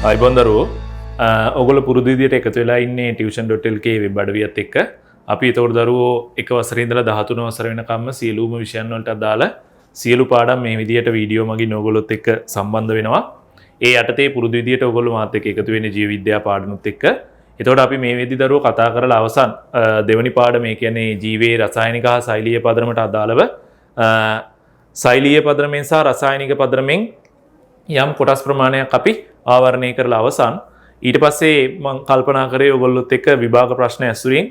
අයිබෝන් දරුවෝ ඔයගොල්ලෝ පුරුදු විදියට එකතු වෙලා ඉන්නේ tuition.lk වෙබ් අඩවියත් එක්ක. අපි ඒතකොට දරුවෝ එක වසරේ ඉඳලා 13 වසර වෙනකම්ම සියලුම විෂයන් වලට අදාළ සියලු පාඩම් මේ විදියට වීඩියෝ මගින් ඔයගොල්ලොත් එක්ක සම්බන්ධ වෙනවා. ඒ යටතේ පුරුදු විදියට ඔයගොල්ලෝ මාත් එක්ක එකතු වෙන්නේ ජීව විද්‍යා පාඩමුත් එක්ක. එතකොට අපි මේ වෙද්දි දරුවෝ කතා කරලා අවසන් දෙවනි පාඩම ඒ කියන්නේ ජීවයේ රසායනික හා සෛලීය පදනමට අදාළව සෛලීය පදනමෙන් සහ රසායනික පදනමෙන් යම් කොටස් ප්‍රමාණයක් අපි ආවරණය කරලා අවසන්. ඊට පස්සේ මම කල්පනා කරේ ඔයගොල්ලොත් එක්ක විභාග ප්‍රශ්න ඇසුරින්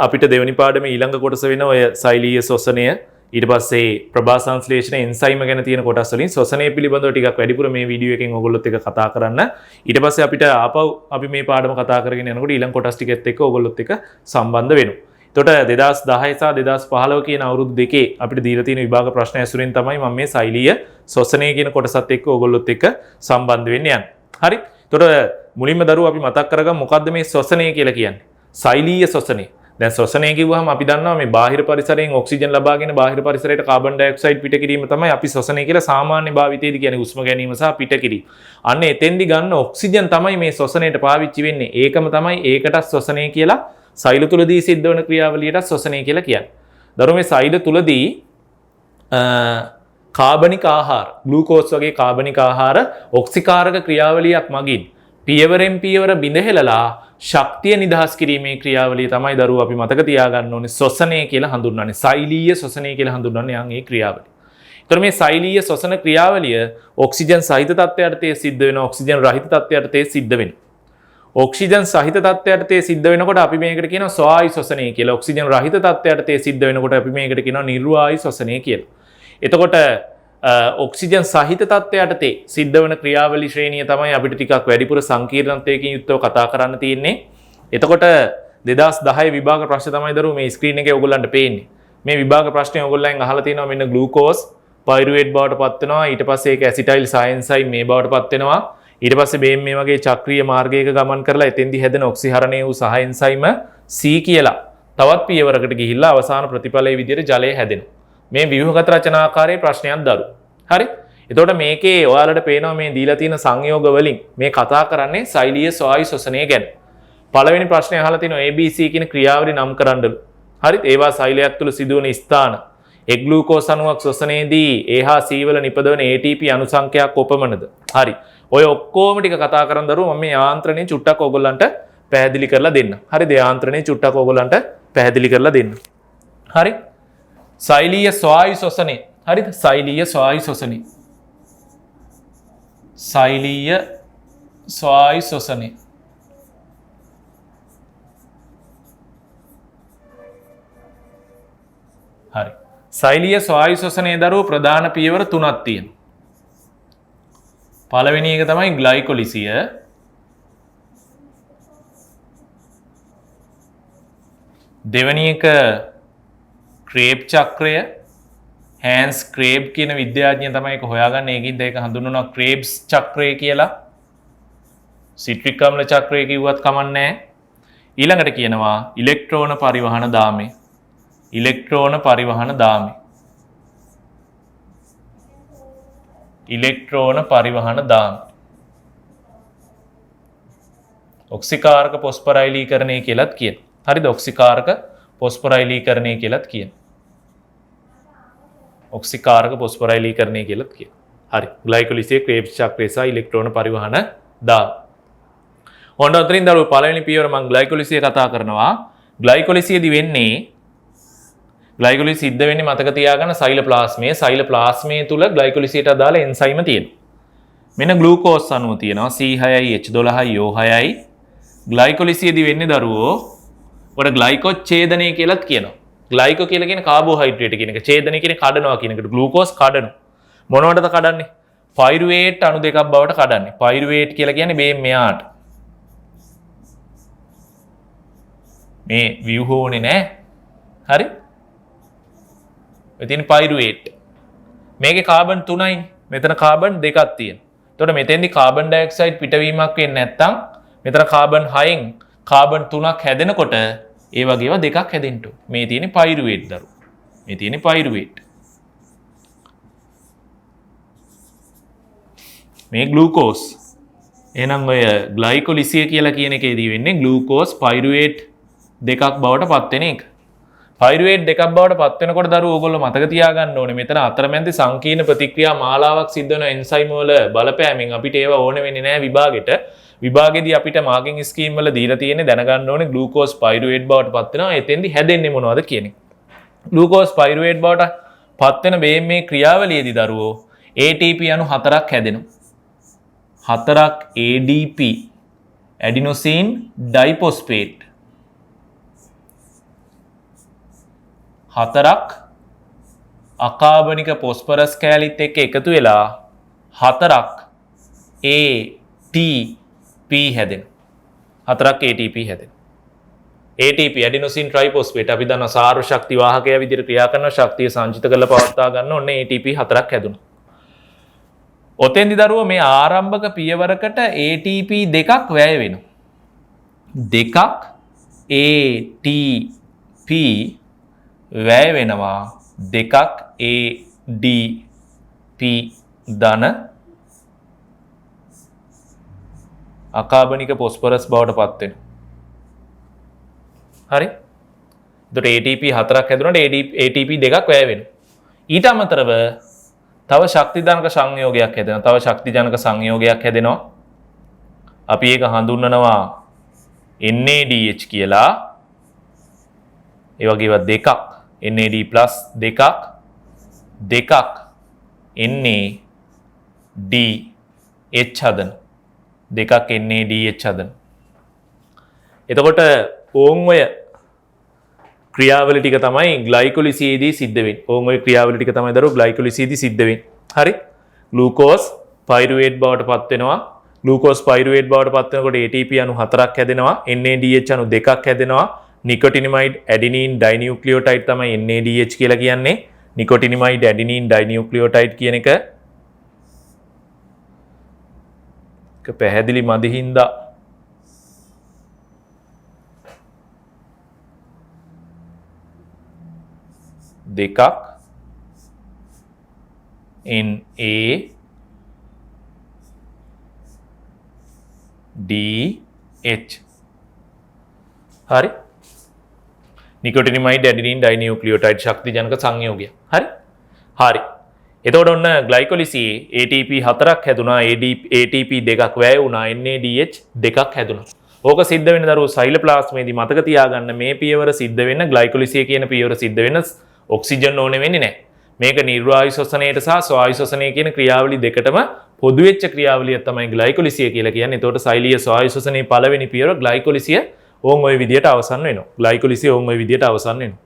අපිට දෙවෙනි පාඩමේ ඊළඟ කොටස වෙන ඔය සෛලීය ශ්වසනය ඊට පස්සේ ප්‍රභා සංශ්ලේෂණ එන්සයිම ගැන තියෙන කොටස් වලින් ශ්වසනය පිළිබඳව ටිකක් වැඩිපුර මේ වීඩියෝ එකෙන් ඔයගොල්ලොත් එක්ක කතා කරන්න. ඊට පස්සේ අපිට ආපහු අපි මේ පාඩම කතා කරගෙන යනකොට ඊළඟ කොටස් ටිකෙත් එක්ක ඔයගොල්ලොත් එක්ක සම්බන්ධ වෙනවා. එතකොට 2010 සහ 2015 කියන අවුරුදු දෙකේ අපිට දීලා තියෙන විභාග ප්‍රශ්න ඇසුරින් තමයි මම මේ සෛලීය ශ්වසනය කියන කොටසත් එක්ක ඔයගොල්ලොත් එක්ක සම්බන්ධ වෙන්න යන්නේ. හරි. එතකොට මුලින්ම දරුවෝ අපි මතක් කරගමු මොකද්ද මේ ශ්වසනය කියලා කියන්නේ. සෛලීය ශ්වසනය. දැන් ශ්වසනය කිව්වහම අපි දන්නවා මේ බාහිර පරිසරයෙන් ඔක්සිජන් ලබාගෙන බාහිර පරිසරයට කාබන් ඩයොක්සයිඩ් පිට කිරීම තමයි අපි ශ්වසනය කියලා සාමාන්‍ය භාවිතයේදී කියන්නේ හුස්ම ගැනීම සහ පිට කිරීම. අන්න එතෙන්දි ගන්න ඔක්සිජන් තමයි මේ ශ්වසනයට පාවිච්චි වෙන්නේ. ඒකම තමයි ඒකට ශ්වසනය කියලා සෛල තුලදී සිද්ධ වෙන ක්‍රියාවලියට ශ්වසනය කියලා කියන්නේ. දරුවෝ මේ සෛල තුලදී කාබනික ආහාර, ග්ලූකෝස් වගේ කාබනික ආහාර ඔක්සිකාරක ක්‍රියාවලියක් මගින් පියවරෙන් පියවර බිඳහෙලලා ශක්තිය නිදහස් කිරීමේ ක්‍රියාවලිය තමයි දරුවෝ අපි මතක තියාගන්න ඕනේ ශ්වසනය කියලා හඳුන්වන්නේ. සෛලීය ශ්වසනය කියලා හඳුන්වන්නේ යම් ඒ ක්‍රියාවලිය. ඒතර මේ සෛලීය ශ්වසන ක්‍රියාවලිය ඔක්සිජන් සහිත තත්ත්වයටදී සිද්ධ වෙනවා, ඔක්සිජන් රහිත තත්ත්වයටදී සිද්ධ වෙනවා. ඔක්සිජන් සහිත තත්ත්වයටදී සිද්ධ වෙනකොට අපි මේකට කියනවා ස්වායු ශ්වසනය කියලා. ඔක්සිජන් රහිත තත්ත්වයටදී සිද්ධ වෙනකොට අපි මේකට කියනවා නිර්වායු ශ්වසනය කියලා. එතකොට ඔක්සිජන් සහිත තත්ත්වයටදී සිද්ධ වෙන ක්‍රියාවලි ශ්‍රේණිය තමයි අපිට ටිකක් වැඩිපුර සංකීර්ණත්වයකින් යුක්තව කතා කරන්න තියෙන්නේ. එතකොට 2010 විභාග ප්‍රශ්න තමයි දරුවෝ මේ ස්ක්‍රීන් එකේ ඔයගොල්ලන්ට පේන්නේ. මේ විභාග ප්‍රශ්නේ ඔයගොල්ලන් අහලා තියෙනවා මෙන්න ග්ලූකෝස් පයිරුවේට් බවට පත් වෙනවා. ඊට පස්සේ ඒක ඇසිටයිල් සයන්සයින් මේ බවට පත් වෙනවා. ඊට පස්සේ මේ වගේ චක්‍රීය මාර්ගයක ගමන් කරලා එතෙන්දි හැදෙන ඔක්සිහරණය වූ සහ එන්සයිම C කියලා තවත් පියවරකට ගිහිල්ලා අවසාන ප්‍රතිඵලයේ විදිහට ජලය හැදෙනවා. මේ ව්‍යුහගත රචනාකාරයේ ප්‍රශ්නයක් දරු. හරි. එතකොට මේකේ ඔයාලට පේනවා මේ දීලා තියෙන සංයෝග වලින් මේ කතා කරන්නේ සෛලීය ස්වායු ශ්වසනය ගැන. පළවෙනි ප්‍රශ්නේ අහලා තිනවා ABC කියන ක්‍රියාවලිය නම් කරන්නලු. හරිත්. ඒවා සෛලයක් තුල සිදුවන ස්ථාන. එක් ග්ලූකෝස් අණුවක් ශ්වසනයේදී A හා C වල නිපදවන ATP අණු සංඛ්‍යාවක් කොපමණද? හරි. ඔය ඔක්කොම ටික කතා කරන් දරුවෝ මම මේ යාන්ත්‍රණය චුට්ටක් ඔයගොල්ලන්ට පැහැදිලි කරලා දෙන්න. හරිද? යාන්ත්‍රණය චුට්ටක් ඔයගොල්ලන්ට පැහැදිලි කරලා දෙන්න. හරි. සෛලීය ස්වායු ශ්වසනය. හරිද? සෛලීය ස්වායු ශ්වසනය. සෛලීය ස්වායු ශ්වසනය. හරි. සෛලීය ස්වායු ශ්වසනයේ දරුවෝ ප්‍රධාන පියවර තුනක් තියෙනවා. පළවෙනි එක තමයි ග්ලයිකොලිසිය. දෙවෙනි එක ක්‍රේබ් චක්‍රය. හැන්ස් ක්‍රේබ් කියන විද්‍යාඥයා තමයි ඒක හොයාගන්නේ. ඒකින්ද ඒක හඳුන්වනවා ක්‍රේබ්ස් චක්‍රය කියලා. සිට්‍රික් අම්ල චක්‍රය කිව්වත් කමක් නැහැ. ඊළඟට කියනවා ඉලෙක්ට්‍රෝන පරිවහන දාමය. ඉලෙක්ට්‍රෝන පරිවහන දාමය. ඉලෙක්ට්‍රෝන පරිවහන දාමය. ඔක්සිකාරක පොස්පරයිලීකරණය කියලාත් කියනවා. හරිද? ඔක්සිකාරක පොස්පරයිලීකරණය කියලාත් කියනවා. ඔක්සිකාරක පොස්පරයිලීකරණය කියලාත් කියනවා. හරි. ග්ලයිකොලිසිය, ක්‍රේබ්ස් චක්‍රය සහ ඉලෙක්ට්‍රෝන පරිවහන දාමය. ඔන්න අතරින් දරුවෝ පළවෙනි පියවර මම ග්ලයිකොලිසිය කතා කරනවා. ග්ලයිකොලිසියදී වෙන්නේ ග්ලයිකොලිසිය සිද්ධ වෙන්නේ මතක තියාගන්න සෛලප්ලාස්මයේ. සෛලප්ලාස්මයේ තුල ග්ලයිකොලිසියට අදාළ එන්සයිම තියෙනවා. මෙන්න ග්ලූකෝස් අණුව තියෙනවා C6යි H12යි O6යි. ග්ලයිකොලිසියදී වෙන්නේ දරුවෝ ඔකට ග්ලයිකොච්ඡේදනය කියලාත් කියනවා. ග්ලයිකෝ කියලා කියන්නේ කාබෝහයිඩ්‍රේට් කියන එක. ඡේදනය කියන්නේ කඩනවා කියන එකට. ග්ලූකෝස් කඩනවා. මොනවටද කඩන්නේ? පයිරුවේට් අණු දෙකක් බවට කඩන්නේ. පයිරුවේට් කියලා කියන්නේ මේ මෙයාට. මේ ව්‍යුහෝනේ නෑ. හරි? මෙතන පයිරුවේට්. මේකේ කාබන් 3යි. මෙතන කාබන් 2ක් තියෙනවා. එතකොට මෙතෙන්දි කාබන් ඩයොක්සයිඩ් පිටවීමක් වෙන්නේ නැත්නම් මෙතන කාබන් 6න් කාබන් 3ක් හැදෙනකොට ඒ වගේව දෙකක් හැදෙන්න ඕන. මේ තියෙන්නේ පයිරුවේට් දරුවෝ. මේ තියෙන්නේ පයිරුවේට්. මේ ග්ලූකෝස් එහෙනම් ඔය ග්ලයිකොලිසිය කියලා කියන එකේදී වෙන්නේ ග්ලූකෝස් පයිරුවේට් දෙකක් බවට පත් වෙන එක. පයිරුවේට් දෙකක් බවට පත් වෙනකොට දරුවෝ ඕගොල්ලෝ මතක තියාගන්න ඕනේ මෙතන අතරමැදි සංකීර්ණ ප්‍රතික්‍රියා මාලාවක් සිද්ධ වෙන එන්සයිම් වල බලපෑමෙන් අපිට ඒවා ඕන වෙන්නේ නැහැ විභාගෙට. විභාගෙදී අපිට මාර්කින් ස්කීම් වල දීලා තියෙන්නේ දැනගන්න ඕනේ ග්ලූකෝස් පයිරුවේට් බවට පත් වෙනවා. එතෙන්දි හැදෙන්නේ මොනවද කියන එක. ග්ලූකෝස් පයිරුවේට් බවට පත් වෙන මේ ක්‍රියාවලියේදී දරුවෝ ATP අණු 4ක් හැදෙනවා. 4ක් ADP ඇඩිනොසින් ඩයිෆොස්ෆේට් 4ක් අකාබනික පොස්පරස් කෑලිත් එක්ක එකතු වෙලා 4ක් ATP හැදෙන. 4ක් ATP හැදෙන. ATP ඇඩිනොසින් ට්‍රයිෆොස්ෆේට් අපි දන්නවා සාර ශක්ති වාහකය විදිහට ක්‍රියා කරන ශක්තිය සංචිත කරලා පවත්වා ගන්න ඕනේ ATP 4ක් හැදුණා. ඔතෙන්දි දරුවෝ මේ ආරම්භක පියවරකට ATP දෙකක් වැය වෙනවා. දෙකක් ATP වැය වෙනවා. දෙකක් ADP ධන අකාබනික පොස්පරස් බවට පත් වෙනවා. හරි? එතකොට ATP 4ක් හැදුනට ATP දෙකක් වැය වෙනවා. ඊට අමතරව තව ශක්තිජනක සංයෝගයක් හැදෙනවා. තව ශක්තිජනක සංයෝගයක් හැදෙනවා. අපි ඒක හඳුන්වනවා NADH කියලා. ඒ වගේම දෙකක් NAD+ දෙකක් NADH හදන. දෙකක් NADH හදන. එතකොට ඕන් ඔය ක්‍රියාවලිය ටික තමයි ග්ලයිකොලිසියේදී සිද්ධ වෙන්නේ. ඕන් ඔය ක්‍රියාවලිය ටික තමයි දරුවෝ ග්ලයිකොලිසියේදී සිද්ධ වෙන්නේ. හරි? ග්ලූකෝස් පයිරුවේට් බවට පත් වෙනවා. ග්ලූකෝස් පයිරුවේට් බවට පත් වෙනකොට ATP අණු 4ක් හැදෙනවා. NADH අණු 2ක් හැදෙනවා. නිකොටිනිමයිඩ් ඇඩිනීන් ඩයිනියුක්ලියෝටයිඩ් තමයි NADH කියලා කියන්නේ. නිකොටිනිමයිඩ් ඇඩිනීන් ඩයිනියුක්ලියෝටයිඩ් කියන එක පැහැදිලි මදි හින්දා දෙකක් NADH. හරි? නිකොටිනිමයිඩ් ඇඩිනීන් ඩයිනියුක්ලියෝටයිඩ් ශක්තිජනක සංයෝගය. හරි? හරි. එතකොට ඔන්න ග්ලයිකොලිසියේ ATP 4ක් හැදුනා, ATP දෙකක් වැය වුණා, NADH දෙකක් හැදුනා. ඕක සිද්ධ වෙන දරුවෝ සයිලෝප්ලාස්මේදී මතක තියාගන්න මේ පියවර සිද්ධ වෙන්න ග්ලයිකොලිසිය කියන පියවර සිද්ධ වෙන්න ඔක්සිජන් ඕනේ වෙන්නේ නැහැ. මේක නිර්වායු ශ්වසනයට සහ ස්වායු ශ්වසනය කියන ක්‍රියාවලි දෙකටම පොදු වෙච්ච ක්‍රියාවලිය තමයි ග්ලයිකොලිසිය කියලා කියන්නේ. එතකොට සෛලීය ස්වායු ශ්වසනයේ පළවෙනි පියවර ග්ලයිකොලිසිය ඕන් ওই විදියට අවසන් වෙනවා. ග්ලයිකොලිසිය ඕන් ওই විදියට අවසන් වෙනවා.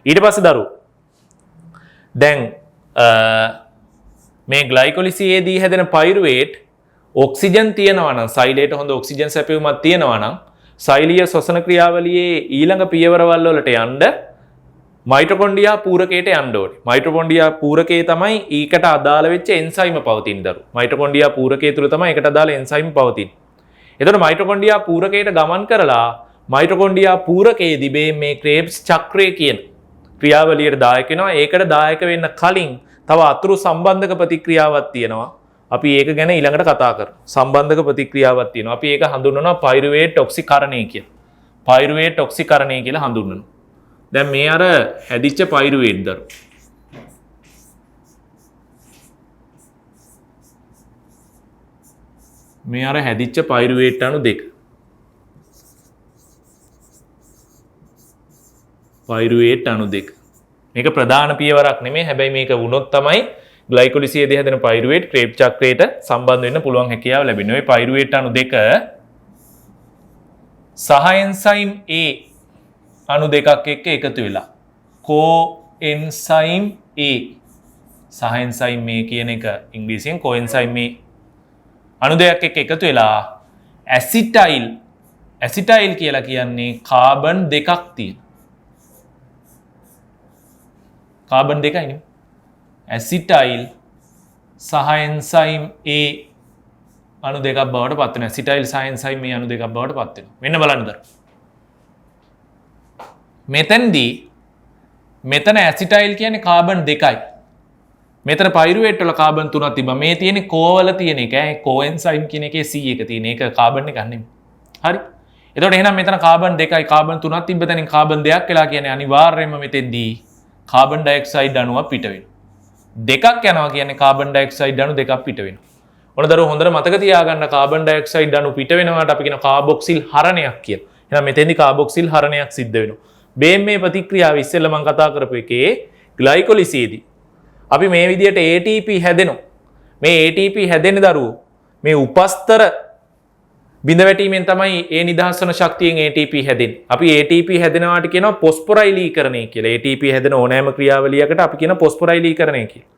ඊට පස්සේ දරුවෝ දැන් මේ ග්ලයිකොලිසියේදී හැදෙන පයිරුවේට් ඔක්සිජන් තියෙනවා නම් සෛලයට හොඳ ඔක්සිජන් සැපයුමක් තියෙනවා නම් සෛලීය ශ්වසන ක්‍රියාවලියේ ඊළඟ පියවරවල් වලට යන්න මයිටොකොන්ඩ්‍රියා පූරකයට යන්න ඕනේ. මයිටොකොන්ඩ්‍රියා පූරකයේ තමයි ඊකට අදාළ වෙච්ච එන්සයිම පවතින දරුවෝ. මයිටොකොන්ඩ්‍රියා පූරකයේ තුල තමයි ඒකට අදාළ එන්සයිම පවතින. එතකොට මයිටොකොන්ඩ්‍රියා පූරකයට ගමන් කරලා මයිටොකොන්ඩ්‍රියා පූරකයේදී මේ ක්‍රේබ්ස් චක්‍රය කියන ක්‍රියාවලියට දායක වෙනවා. ඒකට දායක වෙන්න කලින් තව අතුරු සම්බන්ධක ප්‍රතික්‍රියාවක් තියෙනවා. අපි ඒක ගැන ඊළඟට කතා කරමු. සම්බන්ධක ප්‍රතික්‍රියාවක් තියෙනවා. අපි ඒක හඳුන්වනවා පයිරුවේට් ඔක්සිකරණය කියලා. පයිරුවේට් ඔක්සිකරණය කියලා හඳුන්වනවා. දැන් මේ අර හැදිච්ච පයිරුවේට් දරුවෝ. මේ අර හැදිච්ච පයිරුවේට් අණු දෙක. පයිරුවේට් අණු දෙක. මේක ප්‍රධාන පියවරක් නෙමෙයි. හැබැයි මේක වුණොත් තමයි ග්ලයිකොලිසියේදී හැදෙන පයිරුවේට් ක්‍රේබ් චක්‍රයට සම්බන්ධ වෙන්න පුළුවන් හැකියාව ලැබෙන්නේ. ওই පයිරුවේට් අණු දෙක සහ එන්සයිම් A අණු දෙකක් එක්ක එකතු වෙලා කොඑන්සයිම් A සහ එන්සයිම් A කියන එක ඉංග්‍රීසියෙන් කොඑන්සයිම් A අණු දෙකක් එක්ක එකතු වෙලා ඇසිටයිල් කියලා කියන්නේ කාබන් දෙකක් තියෙන. කාබන් දෙකයිනේ. ඇසිටයිල් සහ එන්සයිම් A අණු දෙකක් බවට පත් වෙනවා. ඇසිටයිල් සහ එන්සයිම් A අණු දෙකක් බවට පත් වෙනවා. මෙන්න බලන්න දර. මෙතෙන්දී මෙතන ඇසිටයිල් කියන්නේ කාබන් දෙකයි. මෙතන පයිරුවේට් වල කාබන් 3ක් තිබ්බා. මේ තියෙන්නේ කෝවල තියෙන එක. කෝඑන්සයිම් කියන එකේ C එක තියෙන එක කාබන් එකක් නෙමෙයි. හරි. එතකොට එහෙනම් මෙතන කාබන් 2යි කාබන් 3ක් තිබ්බ තැනින් කාබන් 2ක් වෙලා කියන්නේ අනිවාර්යයෙන්ම මෙතෙන්දී කාබන් ඩයොක්සයිඩ් අණුවක් පිට වෙනවා. දෙකක් යනවා කියන්නේ කාබන් ඩයොක්සයිඩ් අණු දෙකක් පිට වෙනවා. ඔන්න දරුවෝ හොඳට මතක තියාගන්න කාබන් ඩයොක්සයිඩ් අණු පිට වෙනවාට අපි කියන කාබොක්සිල් හරණයක් කියලා. එහෙනම් මෙතෙන්දී කාබොක්සිල් හරණයක් සිද්ධ වෙනවා. මේ ප්‍රතික්‍රියාව ඉස්සෙල්ලා මම කතා කරපු එකේ ග්ලයිකොලිසේදී අපි මේ විදිහට ATP හැදෙනවා. මේ ATP හැදෙන දරුවෝ මේ උපස්තර බිඳ වැටීමෙන් තමයි ඒ නිදහස් වන ශක්තියෙන් ATP හැදෙන්නේ. අපි ATP හැදෙනවාට කියනවා පොස්පොරයිලීකරණය කියලා. ATP හැදෙන ඕනෑම ක්‍රියාවලියකට අපි කියන පොස්පොරයිලීකරණය කියලා.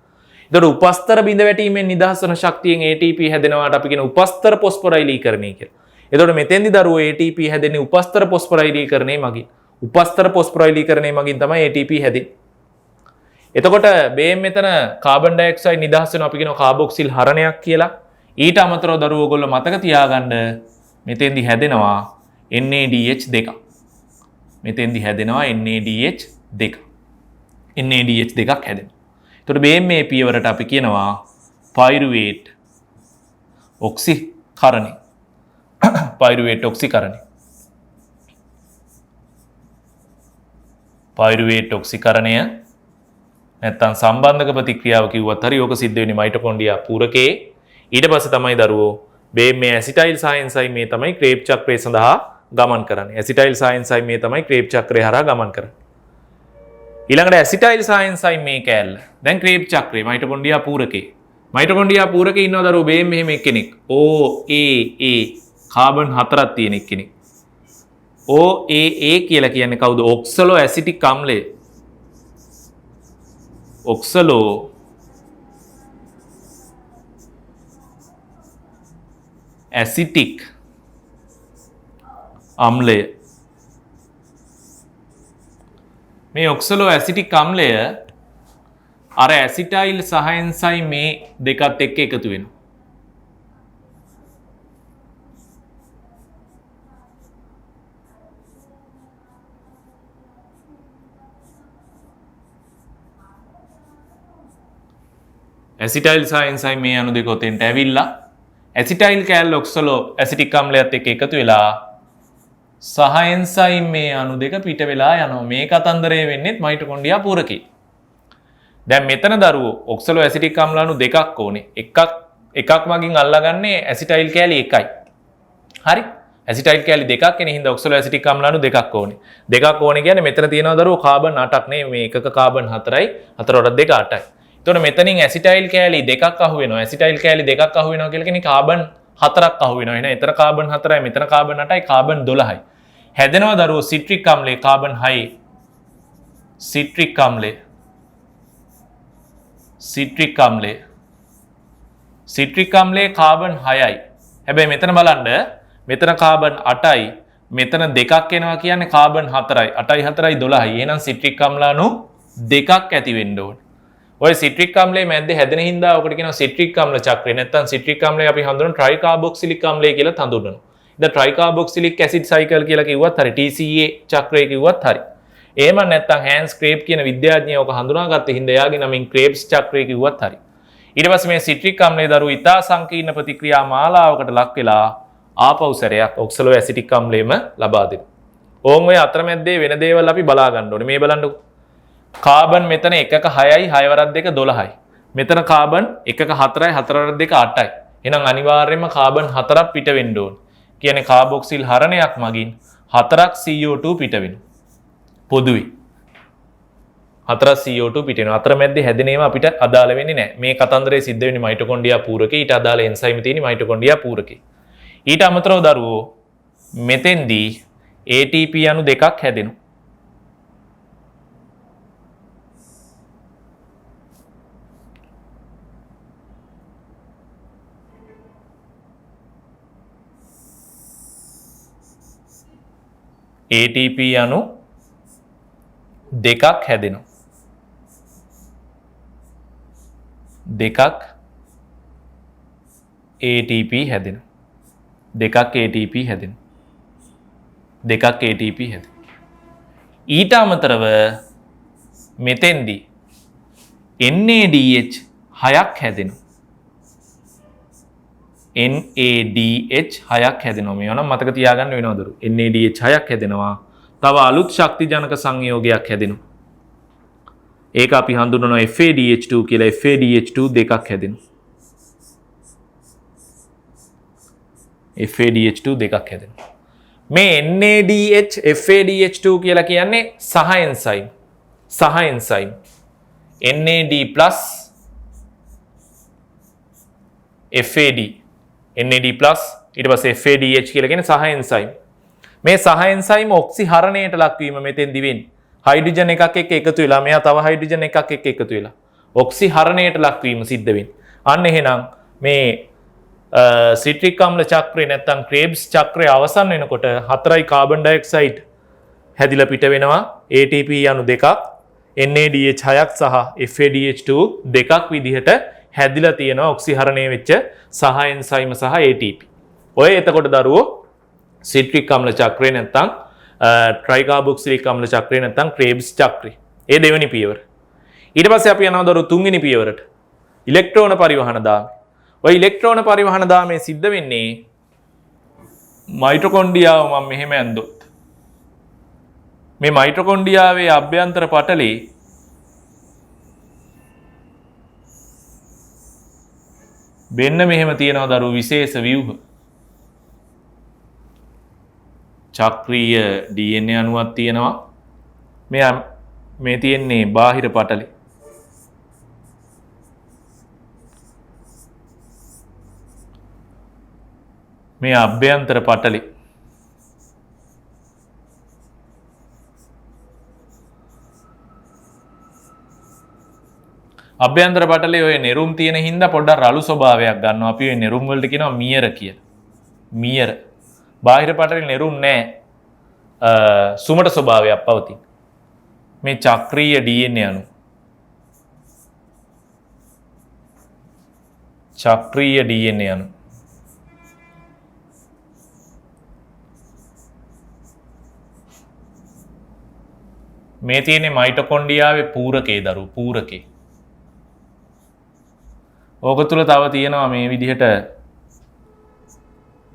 ඒතකොට උපස්තර බිඳ වැටීමෙන් නිදහස් වන ශක්තියෙන් ATP හැදෙනවාට අපි කියන උපස්තර පොස්පොරයිලීකරණය කියලා. එතකොට මෙතෙන්දි දරුවෝ ATP හැදෙන්නේ උපස්තර පොස්පොරයිලීකරණය මගින්. උපස්තර පොස්පොරයිලීකරණය මගින් තමයි ATP හැදෙන්නේ. එතකොට මෙතන කාබන් ඩයොක්සයිඩ් නිදහස් වෙනවා අපි කියනවා කාබොක්සිල් හරණයක් කියලා. ඊට අමතරව දරුවෝ ඔයගොල්ලෝ මතක තියාගන්න මෙතෙන්දි හැදෙනවා NADH දෙකක්. මෙතෙන්දි හැදෙනවා NADH දෙක. NADH දෙකක් හැදෙනවා. එතකොට මේ පියවරට අපි කියනවා පයිරුවේට් ඔක්සිකරණය. පයිරුවේට් ඔක්සිකරණය. පයිරුවේට් ඔක්සිකරණය නැත්තම් සම්බන්ධක ප්‍රතික්‍රියාව කිව්වත් හරි ඕක සිද්ධ වෙන්නේ මයිටොකොන්ඩ්‍රියා පූරකයේ. ඊට පස්සේ තමයි දරුවෝ මේ ඇසිටයිල් සායන්සයිම් මේ තමයි ක්‍රේබ් චක්‍රය සඳහා ගමන් කරන්නේ. ඇසිටයිල් සායන්සයිම් මේ තමයි ක්‍රේබ් චක්‍රය හරහා ගමන් කරන්නේ. ඊළඟට ඇසිටයිල් සායන්සයිම් මේ කෑල්ල. දැන් ක්‍රේබ් චක්‍රය මයිටොකොන්ඩ්‍රියා පූරකයේ. මයිටොකොන්ඩ්‍රියා පූරකයේ ඉන්නවා දරුවෝ මෙහෙම එක්කෙනෙක්. OAA කාබන් 4ක් තියෙන එක්කෙනෙක්. OAA කියලා කියන්නේ කවුද? ඔක්සලෝ ඇසිටික් අම්ලය. ඔක්සලෝ ඇසිටික් අම්ලය. මේ ඔක්සලෝ ඇසිටික් අම්ලය අර ඇසිටයිල් සහ එන්සයිම් මේ දෙකත් එක්ක එකතු වෙනවා. ඇසිටයිල් සහ එන්සයිම් මේ අණු දෙක ඔතෙන්ට ඇවිල්ලා ඇසිටයිල් කෑල්ල ඔක්සලෝ ඇසිටික් අම්ලයත් එක්ක එකතු වෙලා සහ එන්සයිම් මේ අණු දෙක පිට වෙලා යනවා. මේ කතන්දරය වෙන්නේ මයිටොකොන්ඩ්‍රියා පූරකයේ. දැන් මෙතන දරුවෝ ඔක්සලෝ ඇසිටික් අම්ල අණු දෙකක් ඕනේ. එකක් මගින් අල්ලගන්නේ ඇසිටයිල් කෑලි එකයි. හරි? ඇසිටයිල් කෑලි දෙකක් එන හින්දා ඔක්සලෝ ඇසිටික් අම්ල අණු දෙකක් ඕනේ. දෙකක් ඕනේ කියන්නේ මෙතන තියෙනවා දරුවෝ කාබන් 8ක් නේ. මේ එකක කාබන් 4යි 4 වලට 2 8යි. එතකොට මෙතනින් ඇසිටයිල් කෑලි දෙකක් අහු වෙනවා. ඇසිටයිල් කෑලි දෙකක් අහු වෙනවා කියලා කියන්නේ කාබන් 4ක් අහු වෙනවා. එහෙනම් එතන කාබන් 4යි මෙතන කාබන් 8යි කාබන් 12යි. හැදෙනවා දරුවෝ සිට්‍රික් අම්ලයේ කාබන් 6යි. සිට්‍රික් අම්ලයේ සිට්‍රික් අම්ලයේ සිට්‍රික් අම්ලයේ කාබන් 6යි. හැබැයි මෙතන බලන්න මෙතන කාබන් 8යි මෙතන දෙකක් එනවා කියන්නේ කාබන් 4යි. 8යි 4යි 12යි. එහෙනම් සිට්‍රික් අම්ල අණු දෙකක් ඇති වෙන්න ඕනේ. ඔය සිට්‍රික් අම්ලයේ මැද්දේ හැදෙන හින්දා ඔකට කියනවා සිට්‍රික් අම්ල චක්‍රය. නැත්නම් සිට්‍රික් අම්ලය අපි හඳුනන ට්‍රයිකාබොක්සිලික් අම්ලය කියලා හඳුන්වනවා. ඉතින් ට්‍රයිකාබොක්සිලික් ඇසිඩ් සයිකල් කියලා කිව්වත් හරි TCA චක්‍රය කිව්වත් හරි. එහෙම නැත්නම් හෑන්ස් ක්‍රේබ් කියන විද්‍යාඥයා ඔක හඳුනාගත්ත හින්දා එයාගේ නමින් ක්‍රේබ්ස් චක්‍රය කිව්වත් හරි. ඊට පස්සේ මේ සිට්‍රික් අම්ලයේ දරුවෝ ඉතා සංකීර්ණ ප්‍රතික්‍රියා මාලාවකට ලක් වෙලා ආපහු සැරයක් ඔක්සලෝ ඇසිටික් අම්ලයම ලබා දෙනවා. ඕන් ඔය අතරමැද්දේ වෙන දේවල් අපි බලා ගන්න ඕනේ. මේ බලන්නකො. කාබන් මෙතන 1ක 6යි 6 වරක් 2 12යි. මෙතන කාබන් 1ක 4යි 4 වරක් 2 8යි. එහෙනම් අනිවාර්යයෙන්ම කාබන් 4ක් පිට වෙන්න ඕන. කියන්නේ කාබොක්සිල් හරණයක් මගින් 4ක් CO2 පිට වෙනවා. පොදුයි. 4ක් CO2 පිට වෙනවා. අතරමැද්දේ හැදෙන ඒවා අපිට අදාළ වෙන්නේ නැහැ. මේ කතන්දරේ සිද්ධ වෙන්නේ මයිටොකොන්ඩ්‍රියා පූරකේ. ඊට අදාළ එන්සයිම් තියෙන්නේ මයිටොකොන්ඩ්‍රියා පූරකේ. ඊට අමතරව දරුවෝ මෙතෙන්දී ATP අණු දෙකක් හැදෙනවා. ATP අණු දෙකක් හැදෙනවා. දෙකක් ATP හැදෙනවා. දෙකක් ATP හැදෙනවා. දෙකක් ATP හැදෙනවා. ඊට අමතරව මෙතෙන්දී NADH 6ක් හැදෙනවා. NADH 6ක් හැදෙනවා. මේවා නම් මතක තියාගන්න වෙනවා දරු. NADH 6ක් හැදෙනවා. තව අලුත් ශක්තිජනක සංයෝගයක් හැදෙනවා. ඒක අපි හඳුන්වනවා FADH2 කියලා. FADH2 දෙකක් හැදෙනවා. FADH2 දෙකක් හැදෙනවා. මේ NADH FADH2 කියලා කියන්නේ සහ එන්සයිම්. සහ එන්සයිම්. NAD+ FAD. NAD+ ඊට පස්සේ FADH කියලා කියන්නේ සහ එන්සයිම්. මේ සහ එන්සයිම් ඔක්සිහරණයට ලක්වීම මෙතෙන්දි වෙන්නේ. හයිඩ්‍රජන් එකක් එක්ක එකතු වෙලා මෙයා තව හයිඩ්‍රජන් එකක් එක්ක එකතු වෙලා ඔක්සිහරණයට ලක්වීම සිද්ධ වෙන්නේ. අන්න එහෙනම් මේ සිට්‍රික් අම්ල චක්‍රය නැත්නම් ක්‍රේබ්ස් චක්‍රය අවසන් වෙනකොට 4යි කාබන් ඩයොක්සයිඩ් හැදිලා පිට වෙනවා. ATP අණු දෙකක් NADH 6ක් සහ FADH2 දෙකක් විදිහට හැදිලා තියෙනවා ඔක්සිහරණය වෙච්ච සහ එන්සයිම සහ ATP. ඔය එතකොට දරුවෝ සිට්‍රික් අම්ල චක්‍රය නැත්නම් ට්‍රයිකාබොක්සිලික් අම්ල චක්‍රය නැත්නම් ක්‍රේබ්ස් චක්‍රය. ඒ දෙවෙනි පියවර. ඊට පස්සේ අපි යනවා දරුවෝ තුන්වෙනි පියවරට. ඉලෙක්ට්‍රෝන පරිවහන දාමය. ඔය ඉලෙක්ට්‍රෝන පරිවහන දාමය සිද්ධ වෙන්නේ මයිටොකොන්ඩ්‍රියාව මම මෙහෙම ඇන්දොත්. මේ මයිටොකොන්ඩ්‍රියාවේ අභ්‍යන්තර පටලේ වෙන්න මෙහෙම තියෙනවා දරුවෝ විශේෂ ව්‍යුහ. චක්‍රීය DNA අණුවක් තියෙනවා. මේ තියෙන්නේ බාහිර පටලේ. මේ අභ්‍යන්තර පටලේ. අභ්‍යන්තර පටලේ ඔය නෙරුම් තියෙන හින්දා පොඩ්ඩක් රළු ස්වභාවයක් ගන්නවා. අපි ඔය නෙරුම් වලට කියනවා මියර කියලා. මියර. බාහිර පටලේ නෙරුම් නැහැ. සුමට ස්වභාවයක් පවතින. මේ චක්‍රීය DNA අණු. චක්‍රීය DNA අණු. මේ තියෙන්නේ මයිටොකොන්ඩ්‍රියාවේ පූරකේ දරුවෝ පූරකේ. ඕක තුල තව තියෙනවා මේ විදිහට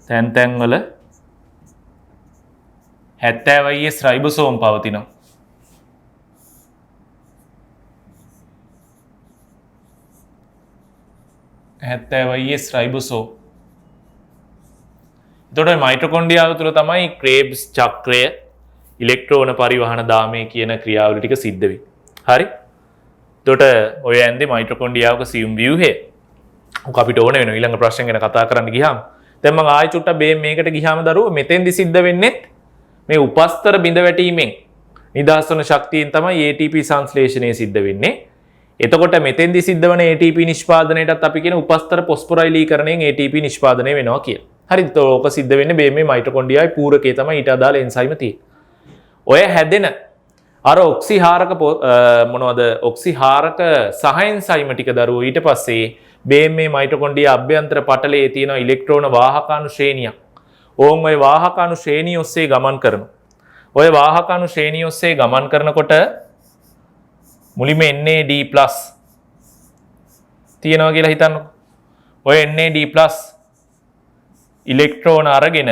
තැන් වල 70S රයිබෝසෝම් පවතිනවා. රයිබෝසෝම්. එතකොට මයිටොකොන්ඩ්‍රියාව තුල තමයි ක්‍රේබ්ස් චක්‍රය ඉලෙක්ට්‍රෝන පරිවහන දාමය කියන ක්‍රියාවලිය ටික සිද්ධ වෙන්නේ. හරි? එතකොට ඔය ඇන්දේ මයිටොකොන්ඩ්‍රියාවක සියුම් ව්‍යුහය. ඔක අපිට ඕන වෙනවා ඊළඟ ප්‍රශ්න ගැන කතා කරන්න ගියාම. දැන් මම ආයෙ චුට්ටක් මේකට ගියාම දරුවෝ මෙතෙන්දි සිද්ධ වෙන්නේ මේ උපස්තර බිඳ වැටීමෙන් නිදහස් වන ශක්තියෙන් තමයි ATP සංශ්ලේෂණය සිද්ධ වෙන්නේ. එතකොට මෙතෙන්දි සිද්ධ වන ATP නිෂ්පාදනයටත් අපි කියන උපස්තර පොස්පොරයිලීකරණයෙන් ATP නිෂ්පාදනය වෙනවා කියලා. හරිද? ඕක සිද්ධ වෙන්නේ මේ මයිටොකොන්ඩ්‍රියාවේ පූරකයේ තමයි ඊට අදාළ එන්සයිම තියෙන්නේ. ඔය හැදෙන අර ඔක්සිහාරක මොනවද ඔක්සිහාරක සහ එන්සයිම ටික දරුවෝ ඊට පස්සේ මේ මයිටොකොන්ඩ්‍රියා අභ්‍යන්තර පටලයේ තියෙන ඉලෙක්ට්‍රෝන වාහකාණු ශ්‍රේණියක්. ඕන් ওই වාහකාණු ශ්‍රේණිය ඔස්සේ ගමන් කරනවා. ඔය වාහකාණු ශ්‍රේණිය ඔස්සේ ගමන් කරනකොට මුලින්ම NAD+ තියෙනවා කියලා හිතන්නකෝ. ඔය NAD+ ඉලෙක්ට්‍රෝන අරගෙන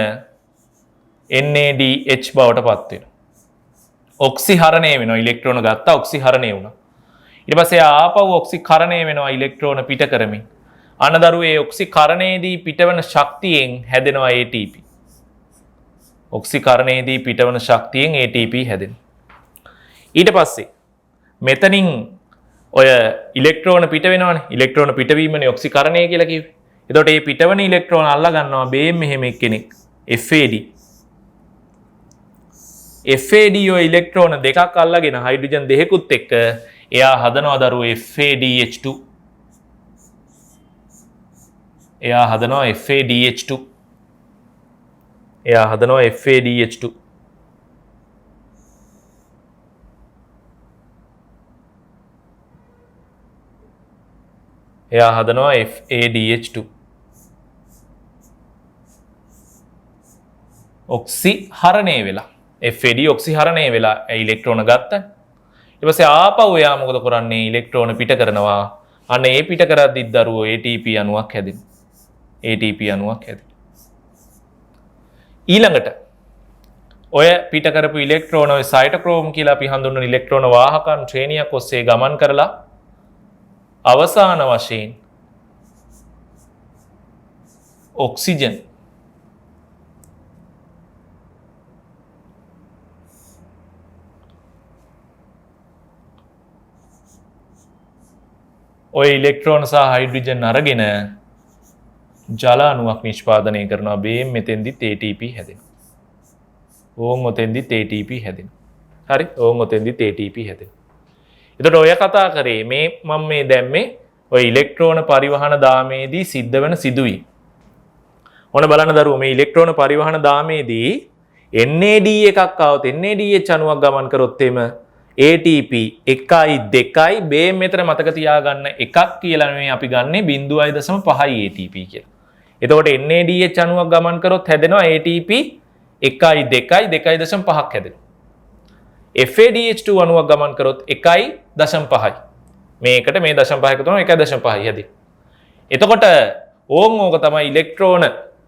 NADH බවට පත් වෙනවා. ඔක්සිහරණය වෙනවා. ඉලෙක්ට්‍රෝන ගත්තා ඔක්සිහරණය වුණා. ඊට පස්සේ ආපහු ඔක්සිකරණය වෙනවා ඉලෙක්ට්‍රෝන පිට කරමින්. අනදරුව ඒ ඔක්සිකරණයේදී පිටවන ශක්තියෙන් හැදෙනවා ATP. ඔක්සිකරණයේදී පිටවන ශක්තියෙන් ATP හැදෙනවා. ඊට පස්සේ මෙතනින් ඔය ඉලෙක්ට්‍රෝන පිට වෙනවනේ. ඉලෙක්ට්‍රෝන පිටවීමනේ ඔක්සිකරණය කියලා කිව්වේ. එතකොට මේ පිටවන ඉලෙක්ට්‍රෝන අල්ලා ගන්නවා මෙහෙම එක්කෙනෙක් FAD. FAD ඔය ඉලෙක්ට්‍රෝන දෙකක් අල්ලගෙන හයිඩ්‍රජන් දෙකකුත් එක්ක එයා හදනවා දරුවෝ FADH2. එයා හදනවා FADH2. එයා හදනවා FADH2. එයා හදනවා FADH2. ඔක්සිහරණය වෙලා FAD ඔක්සිහරණය වෙලා ඉලෙක්ට්‍රෝන ගත්තා. ඊට පස්සේ ආපහු එයා මොකද කරන්නේ? ඉලෙක්ට්‍රෝන පිට කරනවා අන්න ඒ පිට කරද්දි දරුවෝ ATP අණුවක් හැදෙනවා. ATP අණුවක් හැදෙනවා. ඊළඟට ඔය පිට කරපු ඉලෙක්ට්‍රෝන ඔය සයිටෝක්‍රෝම් කියලා අපි හඳුන්වන ඉලෙක්ට්‍රෝන වාහකන් ශ්‍රේණියක් ඔස්සේ ගමන් කරලා අවසාන වශයෙන් ඔක්සිජන් ඔය ඉලෙක්ට්‍රෝන සහ හයිඩ්‍රජන් අරගෙන ජල අණුවක් නිෂ්පාදනය කරනවා. බේම් මෙතෙන්දිත් ATP හැදෙනවා. ඕන් ඔතෙන්දිත් ATP හැදෙනවා. හරි? ඕන් ඔතෙන්දිත් ATP හැදෙනවා. එතකොට ඔය කතා කරේ මේ මම මේ දැම්මේ ඔය ඉලෙක්ට්‍රෝන පරිවහන දාමේදී සිද්ධ වෙන සිදුවීම්. ඔන්න බලන්න දරුවෝ මේ ඉලෙක්ට්‍රෝන පරිවහන දාමේදී NAD එකක් આવොත් NADH අණුවක් ගමන් කරොත් එම ATP 1යි 2යි බේම් මෙතන මතක තියාගන්න එකක් කියලා නෙමෙයි අපි ගන්නෙ 0.5යි ATP කියලා. එතකොට NADH අණුවක් ගමන් කරොත් හැදෙනවා ATP 1යි 2යි 2.5ක් හැදෙනවා. FADH2 අණුවක් ගමන් කරොත් 1.5යි. මේකට මේ 0.5 එකතු කරනවා 1.5යි හැදෙනවා. එතකොට ඕක තමයි ඉලෙක්ට්‍රෝන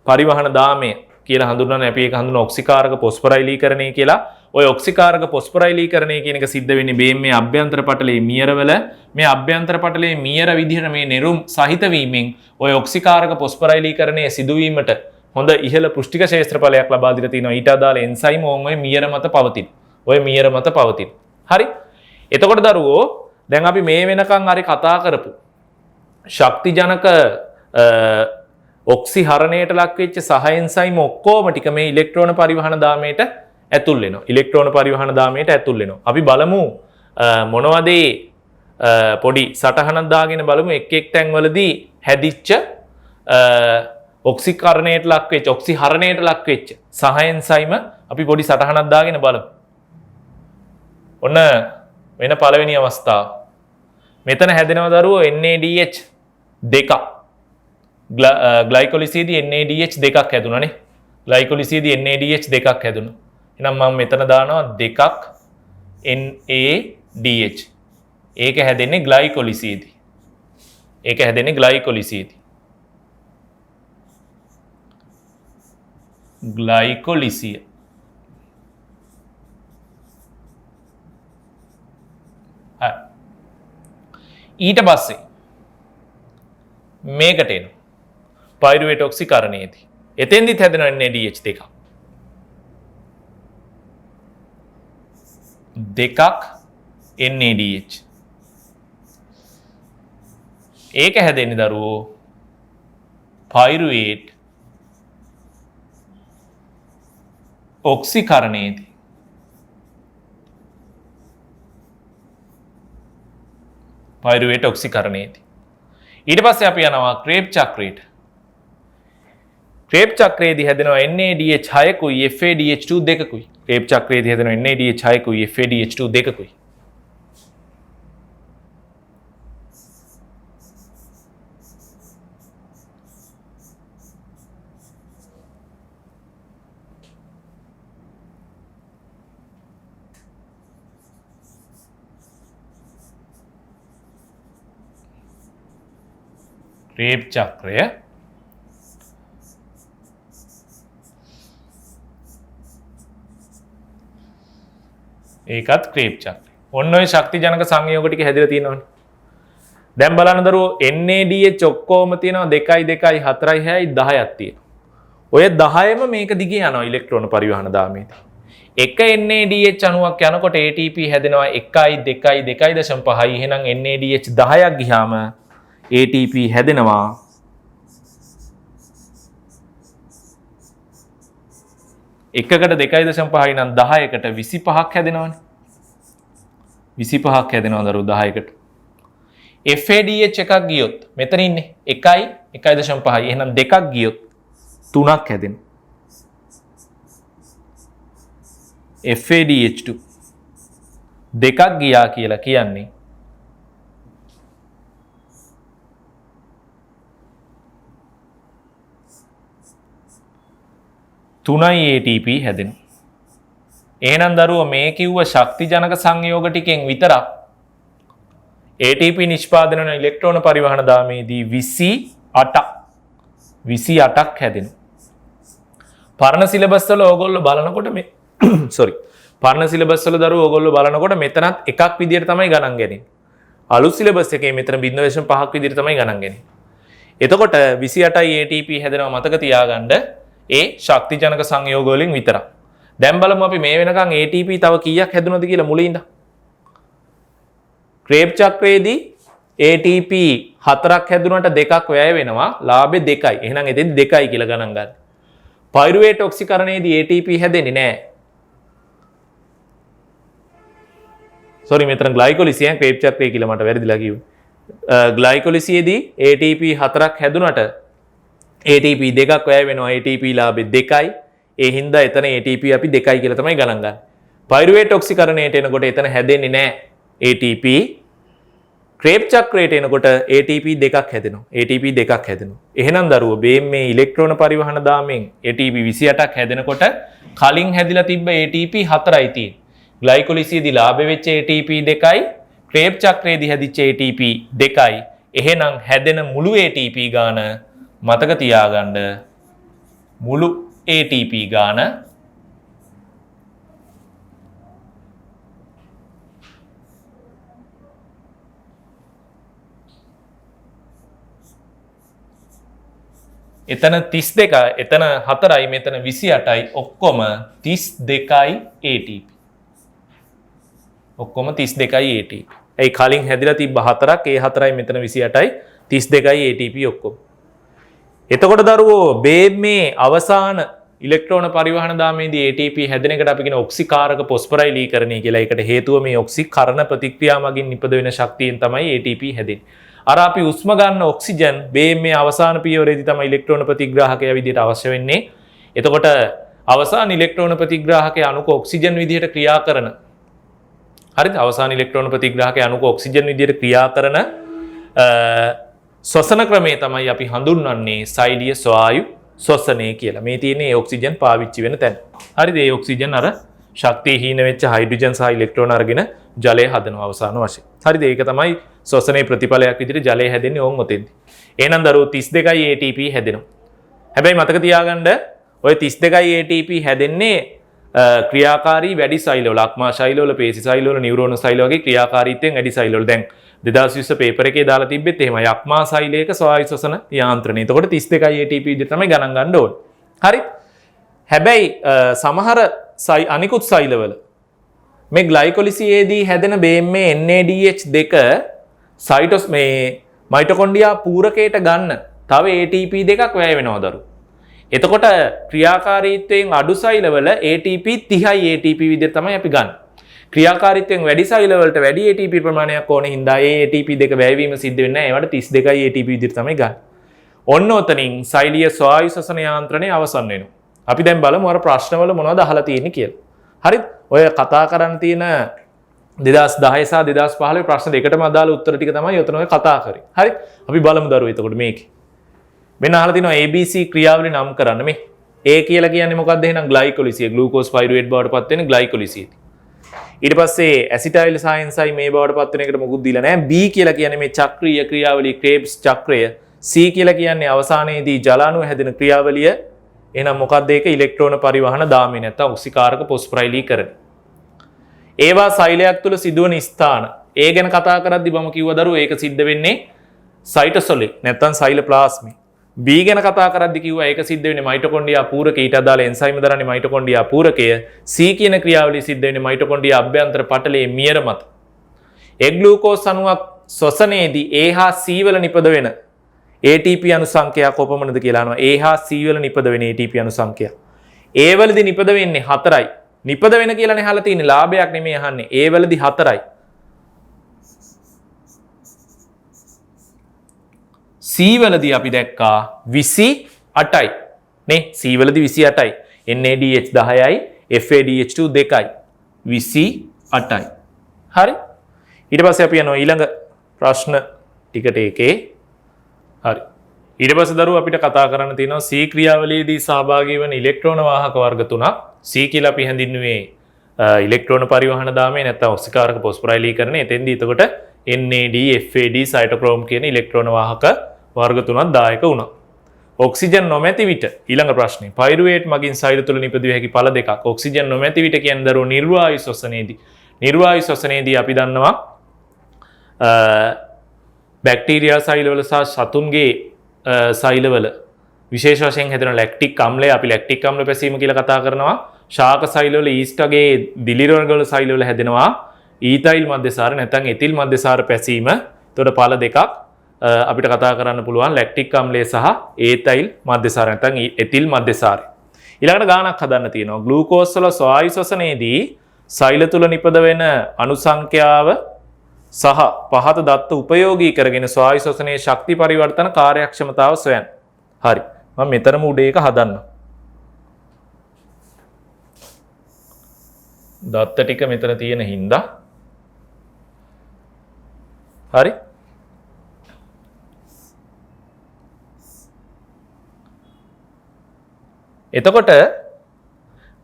පරිවහන දාමය කියලා හඳුන්වන්නේ. අපි ඒක හඳුන්වන ඔක්සිකාරක පොස්පොරයිලීකරණය කියලා. ඔය ඔක්සිකාරක පොස්පොරයිලීකරණය කියන එක සිද්ධ වෙන්නේ බේම් මේ අභ්‍යන්තර පටලයේ මියරවල මේ අභ්‍යන්තර පටලයේ මියර විදිහට මේ නෙරුම් සහිත වීමෙන් ඔය ඔක්සිකාරක පොස්පොරයිලීකරණයේ සිදුවීමට හොඳ ඉහළ පෘෂ්ඨික ක්ෂේත්‍රඵලයක් ලබා දීලා තිනවා. ඊට අදාළ එන්සයිම් ඔය මියර මත පවතින. ඔය මියර මත පවතින. හරි? එතකොට දරුවෝ දැන් අපි මේ වෙනකන් හරි කතා කරපු ශක්තිජනක ඔක්සිහරණයට ලක් වෙච්ච සහ එන්සයිම් ඔක්කොම ටික මේ ඉලෙක්ට්‍රෝන පරිවහන දාමයට ඇතුල් වෙනවා. ඉලෙක්ට්‍රෝන පරිවහන දාමයට ඇතුල් වෙනවා. අපි බලමු මොනවද පොඩි සටහනක් දාගෙන බලමු එක් එක් තැන්වලදී හැදිච්ච ඔක්සිකරණයට ලක් වෙච්ච ඔක්සිහරණයට ලක් වෙච්ච සහ එන්සයිම අපි පොඩි සටහනක් දාගෙන බලමු. ඔන්න වෙන පළවෙනි අවස්ථාව. මෙතන හැදෙනවා දරුවෝ NADH දෙකක්. ග්ලයිකොලිසීදී NADH දෙකක් හැදුණානේ. ග්ලයිකොලිසීදී NADH දෙකක් හැදුණා. එහෙනම් මම මෙතන දානවා දෙකක් NADH. ඒක හැදෙන්නේ ග්ලයිකොලිසීදී. ඒක හැදෙන්නේ ග්ලයිකොලිසීදී. ග්ලයිකොලිසිය. හරි. ඊට පස්සේ මේකට එනවා. පයිරුවේට් ඔක්සිකරණයේදී. එතෙන්දිත් හැදෙනවා NADH දෙකක්. දෙකක් NADH. ඒක හැදෙන්නේ දරුවෝ පයිරුවේට් ඔක්සිකරණයේදී. පයිරුවේට් ඔක්සිකරණයේදී. ඊට පස්සේ අපි යනවා ක්‍රේබ් චක්‍රයට. ක්‍රේබ් චක්‍රයේදී හැදෙනවා NADH 6කුයි FADH2 2කුයි. ක්‍රේබ් චක්‍රයේදී හැදෙනවා NADH 6කුයි FADH2 2කුයි. ක්‍රේබ් චක්‍රය ඒකත් ක්‍රේබ් චක්‍රය. ඔන්න ඔය ශක්තිජනක සංයෝග ටික හැදලා තියෙනවනේ. දැන් බලන්න දරුවෝ NADH ඔක්කොම තියෙනවා 2යි 2යි 4යි 6යි 10ක් තියෙනවා. ඔය 10ම මේක දිගේ යනවා ඉලෙක්ට්‍රෝන පරිවහන දාමේදී. එක NADH අණුවක් යනකොට ATP හැදෙනවා 1යි 2යි 2.5යි. එහෙනම් NADH 10ක් ගියාම ATP හැදෙනවා 1කට 2.5යි නම් 10කට 25ක් හැදෙනවනේ. 25ක් හැදෙනවා දරුවෝ 10කට. FADH එකක් ගියොත් මෙතන ඉන්නේ 1යි 1.5යි. එහෙනම් දෙකක් ගියොත් 3ක් හැදෙනවා. FADH2 දෙකක් ගියා කියලා කියන්නේ තුනයි ATP හැදෙනවා. එහෙනම් දරුවෝ මේ කිව්ව ශක්තිජනක සංයෝග ටිකෙන් විතරක් ATP නිෂ්පාදනය වන ඉලෙක්ට්‍රෝන පරිවහන දාමේදී 28ක් හැදෙනවා. පරණ සිලබස් වල ඕගොල්ලෝ බලනකොට මේ පරණ සිලබස් වල දරුවෝ ඕගොල්ලෝ බලනකොට මෙතනත් එකක් විදියට තමයි ගණන් ගන්නේ. අලුත් සිලබස් එකේ මෙතන 0.5ක් විදියට තමයි ගණන් ගන්නේ. එතකොට 28යි ATP හැදෙනවා මතක තියාගන්න ඒ ශක්තිජනක සංයෝග වලින් විතරක්. දැන් බලමු අපි මේ වෙනකන් ATP තව කීයක් හැදුනද කියලා මුලින් ඉඳන්. ක්‍රේබ් චක්‍රයේදී ATP 4ක් හැදුනට 2ක් වැය වෙනවා. ලාභේ 2යි. එහෙනම් එතෙන්දි 2යි කියලා ගණන් ගන්න. පයිරුවේට් ඔක්සිකරණයේදී ATP හැදෙන්නේ නැහැ. සෝරි මෙතන ග්ලයිකොලිසිස් ක්‍රේබ් චක්‍රය කියලා මට වැරදිලා කිව්වේ. ග්ලයිකොලිසියේදී ATP 4ක් හැදුනට ATP 2ක් වැය වෙනවා. ATP ලාභේ 2යි. ඒ හින්දා එතන ATP අපි 2යි කියලා තමයි ගණන් ගන්න. පයිරුවේට් ඔක්සිකරණයට එනකොට එතන හැදෙන්නේ නැහැ ATP. ක්‍රේබ් චක්‍රයට එනකොට ATP 2ක් හැදෙනවා. ATP 2ක් හැදෙනවා. එහෙනම් දරුවෝ මේ ඉලෙක්ට්‍රෝන පරිවහන දාමෙන් ATP 28ක් හැදෙනකොට කලින් හැදිලා තිබ්බ ATP 4යි තියෙන්නේ. ග්ලයිකොලිසියේදී ලාභ වෙච්ච ATP 2යි, ක්‍රේබ් චක්‍රයේදී හැදිච්ච ATP 2යි. එහෙනම් හැදෙන මුළු ATP ගාන මතක තියාගන්න. මුළු ATP ගාන එතන 32යි, එතන 4යි, මෙතන 28යි, ඔක්කොම 32යි ATP. ඔක්කොම 32යි ATP. ඒ කලින් හැදිලා තිබ්බ 4ක්, ඒ 4යි, මෙතන 28යි, 32යි ATP ඔක්කොම. එතකොට දරුවෝ මේ අවසාන ඉලෙක්ට්‍රෝන පරිවහන දාමේදී ATP හැදෙන එකට අපි කියන ඔක්සිකාරක පොස්පරයිලීකරණය කියලා. ඒකට හේතුව මේ ඔක්සිකරණ ප්‍රතික්‍රියා මගින් නිපද වෙන ශක්තියෙන් තමයි ATP හැදෙන්නේ. අර අපි උස්ම ගන්න ඔක්සිජන් මේ අවසාන පියවරේදී තමයි ඉලෙක්ට්‍රෝන ප්‍රතිග්‍රාහකය විදිහට අවශ්‍ය වෙන්නේ. එතකොට අවසාන ඉලෙක්ට්‍රෝන ප්‍රතිග්‍රාහකයේ අණුක ඔක්සිජන් විදිහට ක්‍රියා කරන හරිද? අවසාන ඉලෙක්ට්‍රෝන ප්‍රතිග්‍රාහකයේ අණුක ඔක්සිජන් විදිහට ක්‍රියා කරන ශ්වසන ක්‍රමය තමයි අපි හඳුන්වන්නේ සෛලීය ස්වායු ශ්වසනය කියලා. මේ තියෙන්නේ ඔක්සිජන් පාවිච්චි වෙන තැන. හරිද? ඒ ඔක්සිජන් අර ශක්තිය හීන වෙච්ච හයිඩ්‍රජන් සහ ඉලෙක්ට්‍රෝන අරගෙන ජලය හදනවා අවසාන වශයෙන්. හරිද? ඒක තමයි ශ්වසනයේ ප්‍රතිඵලයක් විදිහට ජලය හැදෙන්නේ ඕන් ඔතෙන්දී. එහෙනම් දරුවෝ 32යි ATP හැදෙනවා. හැබැයි මතක තියාගන්න ඔය 32යි ATP හැදෙන්නේ ක්‍රියාකාරී වැඩි සෛලවල, අක්මා ශෛලවල, පේශි ශෛලවල, නියුරෝන ශෛල වගේ ක්‍රියාකාරීත්වයෙන් වැඩි ශෛලවල. දැන් 2020 පේපර් එකේ දාලා තිබ්බෙත් එහෙමයි. අක්මා ශෛලයක ස්වායු ශ්වසන යාන්ත්‍රණය. එතකොට 32යි ATP විදිහට තමයි ගණන් ගන්න ඕනේ. හරි? හැබැයි සමහර අනිකුත් සෛලවල මේ ග්ලයිකොලිසියේදී හැදෙන මේ NADH2 සයිටොස් මේ මයිටොකොන්ඩ්‍රියා පූරකයට ගන්න තව ATP 2ක් වැය වෙනවා දරුවෝ. එතකොට ක්‍රියාකාරීත්වයෙන් අඩු සෛලවල ATP 30යි ATP විදිහට තමයි අපි ගන්න. ක්‍රියාකාරීත්වයෙන් වැඩි සෛලවලට වැඩි ATP ප්‍රමාණයක් ඕන හින්දා ඒ ATP 2 වැයවීම සිද්ධ වෙන්නේ නැහැ. ඒවට 32යි ATP විදිහට තමයි ගන්න. ඔන්න ඔතනින් සෛලීය ස්වායු ශ්වසන යාන්ත්‍රණය අවසන් වෙනවා. අපි දැන් බලමු අර ප්‍රශ්නවල මොනවද අහලා තියෙන්නේ කියලා. හරිද? ඔය කතා කරන් තියෙන 2010 සහ 2015 ප්‍රශ්න දෙකටම අදාළ උත්තර ටික තමයි ඔතන ඔය කතා කරේ. හරි? අපි බලමු දරුවෝ එතකොට මේකේ. මෙන්න අහලා තිනවා ABC ක්‍රියාවලිය නම් කරන්න මේ. A කියලා කියන්නේ මොකක්ද එහෙනම් ග්ලයිකොලිසිය. ග්ලූකෝස් පයිරුවේට් බවට පත් වෙන ග්ලයිකොලිසිය. ඊට පස්සේ ඇසිටයිල් සහ එන්සයිම් මේ බවට පත් වෙන එකට මොකුත් දීලා නැහැ. B කියලා කියන්නේ මේ චක්‍රීය ක්‍රියාවලිය ක්‍රේබ්ස් චක්‍රය. C කියලා කියන්නේ අවසානයේදී ජලාණු හැදෙන ක්‍රියාවලිය. එහෙනම් මොකක්ද ඒක? ඉලෙක්ට්‍රෝන පරිවහන දාමේ නැත්නම් ඔක්සිකාරක පොස්පරයිලීකරණ. ඒවා සෛලයක් තුළ සිදුවන ස්ථාන. ඒ ගැන කතා කරද්දී මම කිව්ව දරුවෝ ඒක සිද්ධ වෙන්නේ සයිටොසොලේ නැත්නම් සෛලප්ලාස්මේ. B ගැන කතා කරද්දී කිව්වා ඒක සිද්ධ වෙන්නේ මයිටොකොන්ඩ්‍රියා පූරකේ. ඊට අදාළ එන්සයිම් දරන්නේ මයිටොකොන්ඩ්‍රියා පූරකය. C කියන ක්‍රියාවලිය සිද්ධ වෙන්නේ මයිටොකොන්ඩ්‍රියා අභ්‍යන්තර පටලයේ මියර මත. ඒ ග්ලූකෝස් අණුවක් ශ්වසනයේදී A හා C වල නිපද වෙන ATP අණු සංඛ්‍යාව කොපමණද කියලා අහනවා. A හා C වල නිපද වෙන ATP අණු සංඛ්‍යාව. A වලදී නිපද වෙන්නේ 4යි. නිපද වෙන කියලානේ අහලා තියෙන්නේ. ලාභයක් නෙමෙයි අහන්නේ. A වලදී 4යි. C වලදී අපි දැක්කා 28යි. නේ? C වලදී 28යි. NADH 10යි, FADH2 2යි. 28යි. හරි? ඊට පස්සේ අපි යනවා ඊළඟ ප්‍රශ්න ටිකට එකේ. හරි. ඊට පස්සේ දරුවෝ අපිට කතා කරන්න තියෙනවා C ක්‍රියාවලියේදී සහභාගී වන ඉලෙක්ට්‍රෝන વાહක වර්ග තුනක්. C කියලා අපි හැඳින්වුවේ ඉලෙක්ට්‍රෝන පරිවහන දාමේ නැත්නම් ඔක්සිකාරක පොස්පරයිලීකරණය. එතෙන්දී එතකොට NAD, FAD, සයිටෝක්‍රෝම් කියන ඉලෙක්ට්‍රෝන වාහක වර්ග තුනක් දායක වුණා. ඔක්සිජන් නොමැති විට ඊළඟ ප්‍රශ්නේ පයිරුවේට් මගින් සෛල තුල නිපදවිය හැකි ඵල දෙකක්. ඔක්සිජන් නොමැති විට කියන්නේ දරුවෝ නිර්වායු ශ්වසනයේදී. නිර්වායු ශ්වසනයේදී අපි දන්නවා බැක්ටීරියා සෛලවල සහ සතුන්ගේ සෛලවල විශේෂ වශයෙන් හැදෙන ලැක්ටික් අම්ලය අපි ලැක්ටික් අම්ල පැසීම කියලා කතා කරනවා. ශාක සෛලවල ඊස්ට් වගේ දිලිරවල සෛලවල හැදෙනවා ඊතයිල් මධ්‍යසාර නැත්නම් එතිල් මධ්‍යසාර පැසීම. එතකොට ඵල දෙකක් අපිට කතා කරන්න පුළුවන් ලැක්ටික් අම්ලය සහ ඒතයිල් මධ්‍යසාර නැත්නම් එතිල් මධ්‍යසාරය. ඊළඟට ගානක් හදන්න තියෙනවා. ග්ලූකෝස් වල ස්වායු ශ්වසනයේදී සෛල තුල නිපද වෙන අණු සංඛ්‍යාව සහ පහත දත්ත උපයෝගී කරගෙන ස්වායු ශ්වසනයේ ශක්ති පරිවර්තන කාර්යක්ෂමතාව සොයන්න. හරි. මම මෙතරම් උඩ එක හදන්න. දත්ත ටික මෙතන තියෙන හින්දා. හරි. එතකොට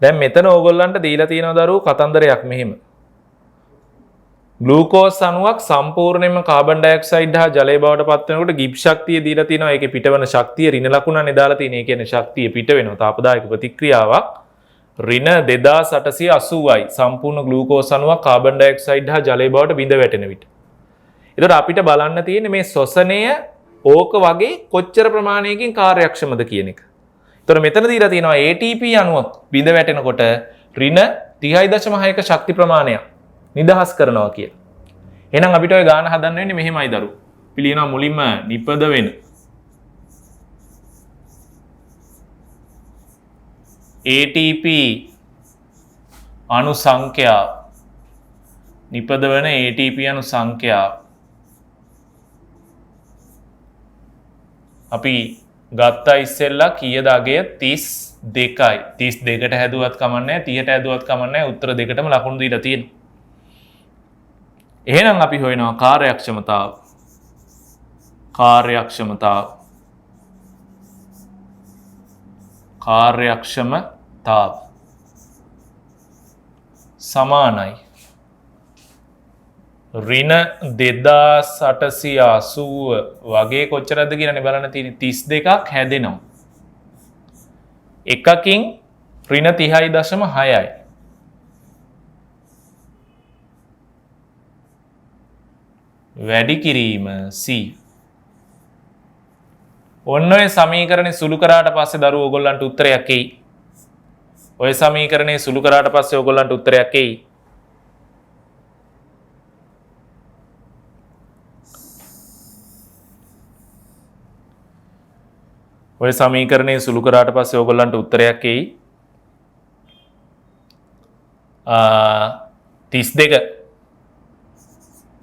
දැන් මෙතන ඕගොල්ලන්ට දීලා තියෙනවා දරුවෝ කතන්දරයක් මෙහෙම. ග්ලූකෝස් අණුවක් සම්පූර්ණයෙන්ම කාබන් ඩයොක්සයිඩ් හා ජලය බවට පත් වෙනකොට ගිබ් ශක්තිය දීලා තිනවා. ඒකේ පිටවන ශක්තිය ඍණ ලකුණනේ දාලා තියෙන. ඒ කියන්නේ ශක්තිය පිට වෙනවා. තාපදායක ප්‍රතික්‍රියාවක් ඍණ 2880යි. සම්පූර්ණ ග්ලූකෝස් අණුවක් කාබන් ඩයොක්සයිඩ් හා ජලය බවට බිඳ වැටෙන විට. ඒතකොට අපිට බලන්න තියෙන්නේ මේ ශ්වසනය ඕක වගේ කොච්චර ප්‍රමාණයකින් කාර්යක්ෂමද කියන එක. ඒතකොට මෙතන දීලා තියෙනවා ATP අණුවක් බිඳ වැටෙනකොට ඍණ 30.6ක ශක්ති ප්‍රමාණයක් නිදහස් කරනවා කියලා. එහෙනම් අපිට ඔය ගාන හදන්න වෙන්නේ මෙහෙමයි දරුවෝ. අපි ලියනවා මුලින්ම නිපද වෙන ATP අණු සංඛ්‍යාව නිපද වෙන ATP අණු සංඛ්‍යාව අපි ගත්තා ඉස්සෙල්ලා කීයද අගය 32යි. 32ට හැදුවත් කමක් නැහැ 30ට හැදුවත් කමක් නැහැ උත්තර දෙකටම ලකුණු දීලා තියෙනවා. එහෙනම් අපි හොයනවා කාර්යක්ෂමතාව. කාර්යක්ෂමතාව සමානයි ඍණ 2880 වගේ කොච්චරද කියලානේ බලන්න තියෙන්නේ 32ක් හැදෙනවා. එකකින් ඍණ 30.6යි. වැඩි කිරීම C. ඔන්න ඔය සමීකරණේ සුළු කරාට පස්සේ දරුවෝ ඔයගොල්ලන්ට උත්තරයක් එයි. ඔය සමීකරණේ සුළු කරාට පස්සේ ඔයගොල්ලන්ට උත්තරයක් එයි. ඔය සමීකරණේ සුළු කරාට පස්සේ ඔයගොල්ලන්ට උත්තරයක් එයි. 32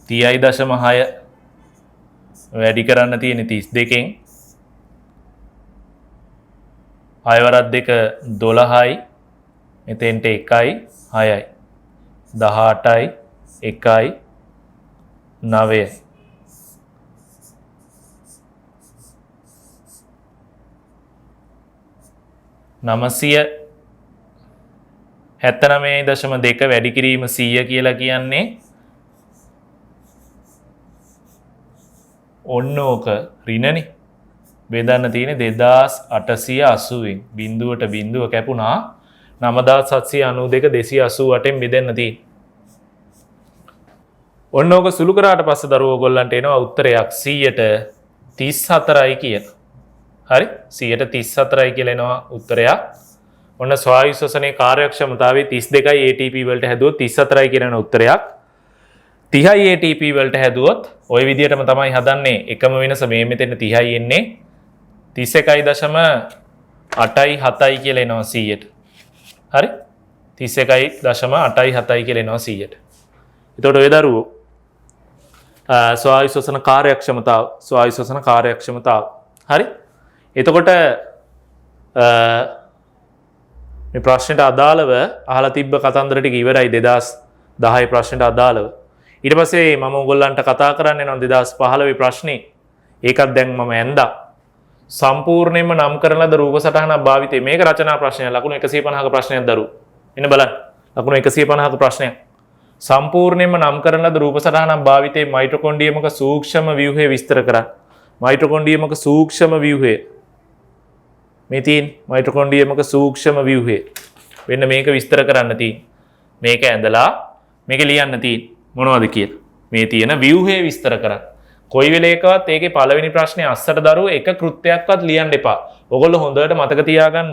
30.6 වැඩි කරන්න තියෙන 32කින් 6 වරක් 2 12යි මෙතෙන්ට 1යි 6යි 18යි 1යි 9යි 979.2 වැඩි කිරීම 100 කියලා කියන්නේ ඔන්න ඕක ඍණනේ බෙදන්න තියෙන්නේ 2880න් බිඳුවට බිඳුව කැපුණා 9792 288න් බෙදන්න තියෙන්නේ. ඔන්න ඕක සුළු කරාට පස්සේ දරුවෝ ඔයගොල්ලන්ට එනවා උත්තරයක් 134යි කියලා. හරි 134යි කියලා එනවා උත්තරයක්. ඔන්න ස්වායු ශ්වසනයේ කාර්යක්ෂමතාවය 32යි ATP වලට හැදුවොත් 34යි කියන උත්තරයක්. 30යි ATP වලට හැදුවොත් ওই විදිහටම තමයි හදන්නේ. එකම වෙනස මේ මෙතන 30යි එන්නේ 31.87යි කියලා එනවා 100ට. හරි 31.87යි කියලා එනවා 100ට. එතකොට ඔය දරුවෝ ස්වායු ශ්වසන කාර්යක්ෂමතාව හරි. එතකොට මේ ප්‍රශ්නෙට අදාළව අහලා තිබ්බ කතන්දර ටික ඉවරයි 2010 ප්‍රශ්නෙට අදාළව. ඊට පස්සේ මම ඔයගොල්ලන්ට කතා කරන්න යනවා 2015 ප්‍රශ්නේ. ඒකත් දැන් මම ඇන්දා. සම්පූර්ණයෙන්ම නම් කරන ලද රූප සටහනක් භාවිතේ මේක රචනා ප්‍රශ්නයක් ලකුණු 150ක ප්‍රශ්නයක් දරුවෝ. එන්න බලන්න. ලකුණු 150ක ප්‍රශ්නයක්. සම්පූර්ණයෙන්ම නම් කරන ලද රූප සටහනක් භාවිතේ මයිටොකොන්ඩ්‍රියමක සූක්ෂම ව්‍යුහය විස්තර කරා. මයිටොකොන්ඩ්‍රියමක සූක්ෂම ව්‍යුහය. මේ තියෙන මයිටොකොන්ඩ්‍රියමක සූක්ෂම ව්‍යුහය. වෙන්න මේක විස්තර කරන්න තියෙන. මේක ඇඳලා මේක ලියන්න තියෙන. මොනවද කියලා. මේ තියෙන ව්‍යුහය විස්තර කරා. කොයි වෙලේකවත් ඒකේ පළවෙනි ප්‍රශ්නේ අස්සට දරුවෝ එක කෘත්‍යයක්වත් ලියන්න එපා. ඔයගොල්ලෝ හොඳට මතක තියාගන්න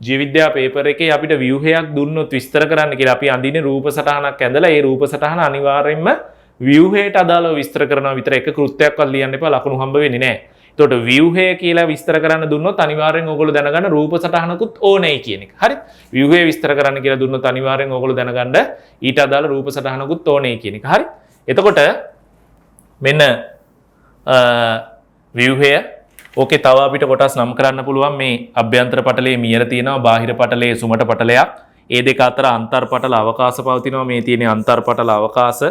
ජීව විද්‍යා පේපර් එකේ අපිට ව්‍යුහයක් දුන්නොත් විස්තර කරන්න කියලා අපි අඳින්නේ රූප සටහනක් ඇඳලා ඒ රූප සටහන අනිවාර්යයෙන්ම ව්‍යුහයට අදාළව විස්තර කරනවා විතර එක කෘත්‍යයක්වත් ලියන්න එපා ලකුණු හම්බ වෙන්නේ නැහැ. එතකොට ව්‍යුහය කියලා විස්තර කරන්න දුන්නොත් අනිවාර්යෙන් ඔයගොල්ලෝ දැනගන්න රූප සටහනකුත් ඕනේ කියන එක. හරි? ව්‍යුහය විස්තර කරන්න කියලා දුන්නොත් අනිවාර්යෙන් ඔයගොල්ලෝ දැනගන්න ඊට අදාළ රූප සටහනකුත් ඕනේ කියන එක. හරි? එතකොට මෙන්න ව්‍යුහය ඕකේ තව අපිට කොටස් නම් කරන්න පුළුවන් මේ අභ්‍යන්තර පටලයේ මියර තියෙනවා බාහිර පටලයේ සුමට පටලයක් ඒ දෙක අතර අන්තර් පටල අවකාශ පවතිනවා මේ තියෙන අන්තර් පටල අවකාශ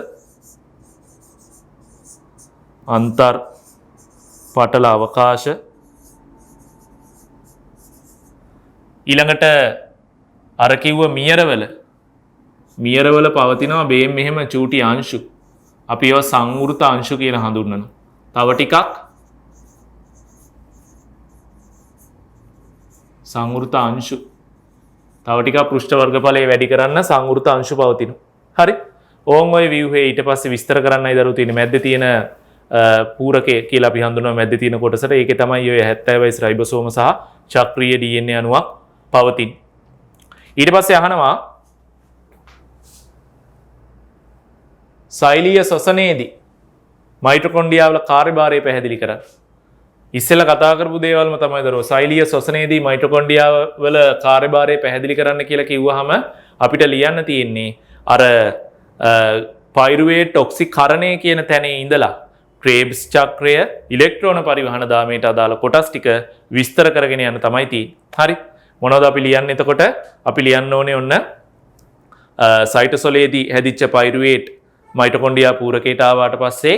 අන්තර් පටල අවකාශ ඊළඟට අර කිව්ව මියරවල පවතිනවා බේම් මෙහෙම චූටි අංශු අපි ඒවා සංවෘත අංශු කියලා හඳුන්වනවා තව ටිකක් සංවෘත අංශු තව ටිකක් පෘෂ්ඨ වර්ගඵලය වැඩි කරන්න සංවෘත අංශු පවතිනවා. හරි. ඕන් ඔය ව්‍යුහේ ඊට පස්සේ විස්තර කරන්නයි දරුවෝ තියෙන්නේ. මැද්දේ තියෙන පූරකය කියලා අපි හඳුන්වනවා මැද්දේ තියෙන කොටසට. ඒකේ තමයි ඔය 70 වයස් රයිබෝසෝම සහ චක්‍රීය DNA අණුවක් පවතින. ඊට පස්සේ අහනවා සෛලීය ශ්වසනයේදී මයිටොකොන්ඩ්‍රියා වල කාර්යභාරය පැහැදිලි කරන්න. ඉස්සෙල්ලා කතා කරපු දේවල්ම තමයි දරුවෝ සෛලීය ශ්වසනයේදී මයිටොකොන්ඩ්‍රියා වල කාර්යභාරය පැහැදිලි කරන්න කියලා කිව්වහම අපිට ලියන්න තියෙන්නේ අර පයිරුවේට් ඔක්සිකරණය කියන තැනේ ඉඳලා ක්‍රේබ්ස් චක්‍රය ඉලෙක්ට්‍රෝන පරිවහන දාමයට අදාළ කොටස් ටික විස්තර කරගෙන යන්න තමයි තියෙන්නේ. හරි. මොනවද අපි ලියන්නේ එතකොට? අපි ලියන්න ඕනේ ඔන්න සයිටෝසොලේදී හැදිච්ච පයිරුවේට් මයිටොකොන්ඩ්‍රියා පූරකයට ආවට පස්සේ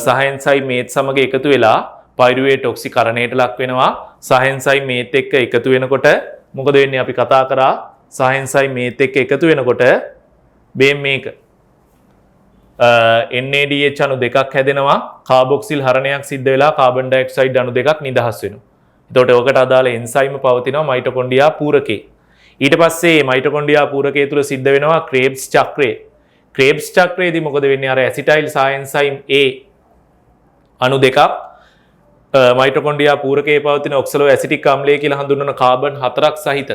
සහඑන්සයිම් මේත් සමග එකතු වෙලා පයිරුවේට් ඔක්සිකරණයට ලක් වෙනවා. සහඑන්සයිම් මේත් එක්ක එකතු වෙනකොට මොකද වෙන්නේ? අපි කතා කරා සහඑන්සයිම් මේත් එක්ක එකතු වෙනකොට බේම් මේක NADH අණු දෙකක් හැදෙනවා. කාබොක්සිල් හරණයක් සිද්ධ වෙලා කාබන් ඩයොක්සයිඩ් අණු දෙකක් නිදහස් වෙනවා. එතකොට ඔකට අදාළ එන්සයිම් පවතිනවා මයිටොකොන්ඩ්‍රියා පූරකේ. ඊට පස්සේ මයිටොකොන්ඩ්‍රියා පූරකයේ තුල සිද්ධ වෙනවා ක්‍රේබ්ස් චක්‍රය. ක්‍රේබ්ස් චක්‍රයේදී මොකද වෙන්නේ? අර ඇසිටයිල් සහඑන්සයිම් A අණු දෙකක් මයිටොකොන්ඩ්‍රියා පූරකයේ පවතින ඔක්සලෝ ඇසිටික් ආම්ලය කියලා හඳුන්වන කාබන් 4ක් සහිත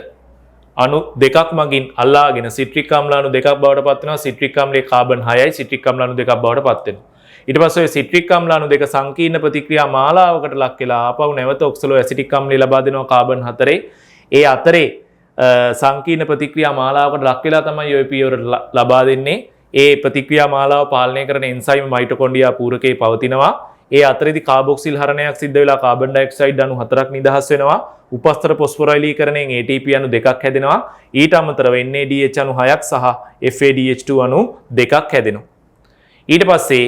අණු දෙකක් මගින් අල්ලාගෙන සිට්‍රික් ආම්ල අණු දෙකක් බවට පත් වෙනවා. සිට්‍රික් ආම්ලයේ කාබන් 6යි සිට්‍රික් ආම්ල අණු දෙකක් බවට පත් වෙනවා. ඊට පස්සේ ඔය සිට්‍රික් ආම්ල අණු දෙක සංකීර්ණ ප්‍රතික්‍රියා මාලාවකට ලක් වෙලා ආපහු නැවත ඔක්සලෝ ඇසිටික් ආම්ලය ලබා දෙනවා කාබන් 4. ඒ අතරේ සංකීර්ණ ප්‍රතික්‍රියා මාලාවකට ලක් වෙලා තමයි ඔය පියවර ලබා දෙන්නේ. ඒ ප්‍රතික්‍රියා මාලාව පාලනය කරන එන්සයිම් මයිටොකොන්ඩ්‍රියා පූරකයේ පවතිනවා. ඒ අතරේදී කාබොක්සිල් හරණයක් සිද්ධ වෙලා කාබන් ඩයොක්සයිඩ් අණු 4ක් නිදහස් වෙනවා. උපස්තර පොස්ෆොරයිලීකරණයෙන් ATP අණු දෙකක් හැදෙනවා. ඊට අමතරව NADH අණු 6ක් සහ FADH2 අණු දෙකක් හැදෙනවා. ඊට පස්සේ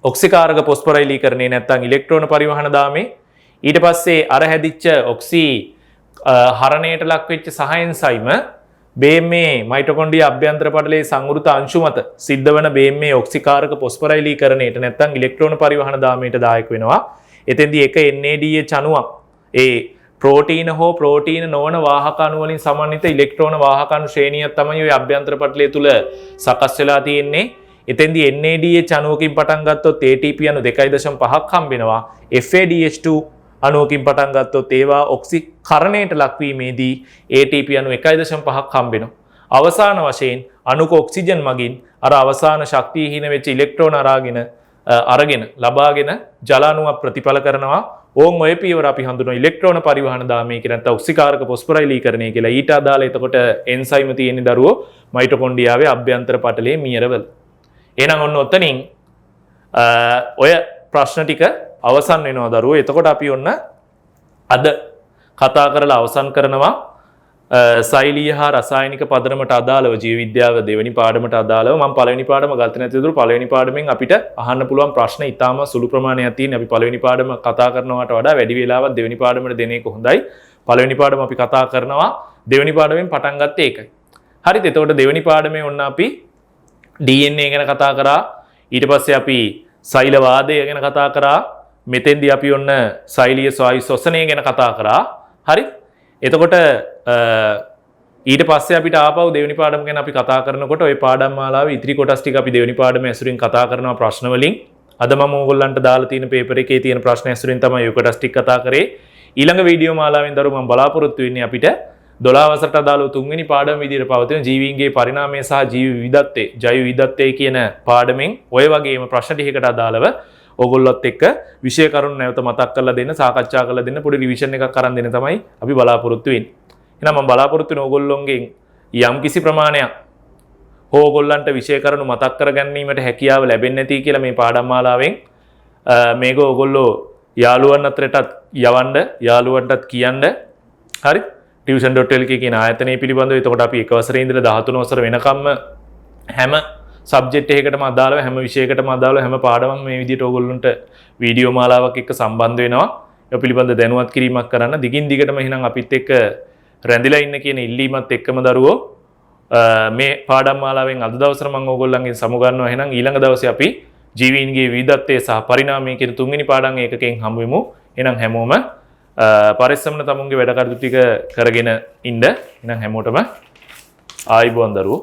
ඔක්සිකාරක පොස්ෆොරයිලීකරණේ නැත්නම් ඉලෙක්ට්‍රෝන පරිවහන දාමේ ඊට පස්සේ අර හැදිච්ච ඔක්සි හරණයට ලක් වෙච්ච සහඑන්සයිම බේම්මේ මයිටොකොන්ඩ්‍රියා අභ්‍යන්තර පටලයේ සංවෘත අංශු මත සිද්ධ වන බේම්මේ ඔක්සිකාරක පොස්ෆොරයිලීකරණයට නැත්නම් ඉලෙක්ට්‍රෝන පරිවහන දාමයට දායක වෙනවා. එතෙන්දී එක NADH අණුවක් ඒ ප්‍රෝටීන හෝ ප්‍රෝටීන නොවන වාහක අණු වලින් සමන්විත ඉලෙක්ට්‍රෝන වාහක අණු ශ්‍රේණියක් තමයි ඔය අභ්‍යන්තර පටලය තුල සකස් වෙලා තියෙන්නේ. එතෙන්දී NADH අණුවකින් පටන් ගත්තොත් ATP අණු 2.5ක් හම්බෙනවා. FADH2 අණුවකින් පටන් ගත්තොත් ඒවා ඔක්සිකරණයට ලක්වීමේදී ATP අණු 1.5ක් හම්බෙනවා. අවසාන වශයෙන් අණුක ඔක්සිජන් මගින් අර අවසාන ශක්තිය හින වෙච්ච ඉලෙක්ට්‍රෝන අරගෙන ලබාගෙන ජල අණුවක් ප්‍රතිඵල කරනවා. ඕන් ඔය පියවර අපි හඳුනන ඉලෙක්ට්‍රෝන පරිවහන දාමය කියලා නැත්නම් ඔක්සිකාරක පොස්ෆොරයිලීකරණය කියලා. ඊට අදාළ එතකොට එන්සයිම තියෙන දරුවෝ මයිටොකොන්ඩ්‍රියාවේ අභ්‍යන්තර පටලයේ මියරවල. එහෙනම් ඔන්න ඔතනින් ඔය ප්‍රශ්න ටික අවසන් වෙනවා දරුවෝ. එතකොට අපි ඔන්න අද කතා කරලා අවසන් කරනවා සෛලීය හා රසායනික පදනමට අදාළව ජීව විද්‍යාව දෙවෙනි පාඩමට අදාළව. මම පළවෙනි පාඩම ගත්තේ නැති දරුවෝ පළවෙනි පාඩමෙන් අපිට අහන්න පුළුවන් ප්‍රශ්න ඉතාම සුළු ප්‍රමාණයක් තියෙන. අපි පළවෙනි පාඩම කතා කරනවට වඩා වැඩි වෙලාවක් දෙවෙනි පාඩමට දෙන එක හොඳයි. පළවෙනි පාඩම අපි කතා කරනවා දෙවෙනි පාඩමෙන් පටන් ගත්තේ ඒකයි. හරිද? එතකොට දෙවෙනි පාඩමේ ඔන්න අපි DNA ගැන කතා කරා. ඊට පස්සේ අපි සෛලවාදය ගැන කතා කරා. මෙතෙන්දී අපි ඔන්න සෛලීය ස්වායු ශ්වසනය ගැන කතා කරා. හරි? එතකොට ඊට පස්සේ අපිට ආපහු දෙවෙනි පාඩම ගැන අපි කතා කරනකොට ওই පාඩම් මාලාවේ ඉතිරි කොටස් ටික අපි දෙවෙනි පාඩමේ ඇසුරින් කතා කරනවා ප්‍රශ්න වලින්. අද මම ඕගොල්ලන්ට දාලා තියෙන පේපර් එකේ තියෙන ප්‍රශ්න ඇසුරින් තමයි ඔය කොටස් ටික කතා කරේ. ඊළඟ වීඩියෝ මාලාවෙන් දරුවෝ මම බලාපොරොත්තු වෙන්නේ අපිට 12 වසරට අදාළ තුන්වෙනි පාඩම විදිහට පවතින ජීවීන්ගේ පරිණාමය සහ ජීව විවිධත්වය, ජෛව විවිධත්වය කියන පාඩමෙන් ඔය වගේම ප්‍රශ්න ටිකකට අදාළව ඕගොල්ලොත් එක්ක විෂය කරුණු නැවත මතක් කරලා දෙන්න, සාකච්ඡා කරලා දෙන්න, පොඩි රිවිෂන් එකක් අරන් දෙන්න තමයි අපි බලාපොරොත්තු වෙන්නේ. එහෙනම් මම බලාපොරොත්තු වෙන ඕගොල්ලොන්ගෙන් යම් කිසි ප්‍රමාණයක් ඕගොල්ලන්ට විෂය කරුණු මතක් කරගැනීමට හැකියාව ලැබෙන්නේ නැති කියලා මේ පාඩම් මාලාවෙන් මේක ඕගොල්ලෝ යාළුවන් අතරටත් යවන්න, යාළුවන්ටත් කියන්න. හරි? tuition.lk කියන ආයතනය පිළිබඳව එතකොට අපි එක වසරේ ඉඳලා 13 වසර වෙනකම්ම හැම සබ්ජෙක්ට් එකකටම අදාළව හැම විෂයකටම අදාළව හැම පාඩමක් මේ විදිහට ඕගොල්ලන්ට වීඩියෝ මාලාවක් එක්ක සම්බන්ධ වෙනවා. ඒ පිළිබඳ දැනුවත් කිරීමක් කරන්න. දිගින් දිගටම එහෙනම් අපිත් එක්ක රැඳිලා ඉන්න කියන ඉල්ලීමත් එක්කම දරුවෝ මේ පාඩම් මාලාවෙන් අද දවසට මම ඕගොල්ලන්ගෙන් සමු ගන්නවා. එහෙනම් ඊළඟ දවසේ අපි ජීවීන්ගේ විවිධත්වය සහ පරිණාමය කියන තුන්වෙනි පාඩම් ඒකකෙන් හමු වෙමු. එහෙනම් හැමෝම පරිස්සමන තමුන්ගේ වැඩ කටයුතු ටික කරගෙන ඉන්න. එහෙනම් හැමෝටම ආයුබෝවන් දරුවෝ.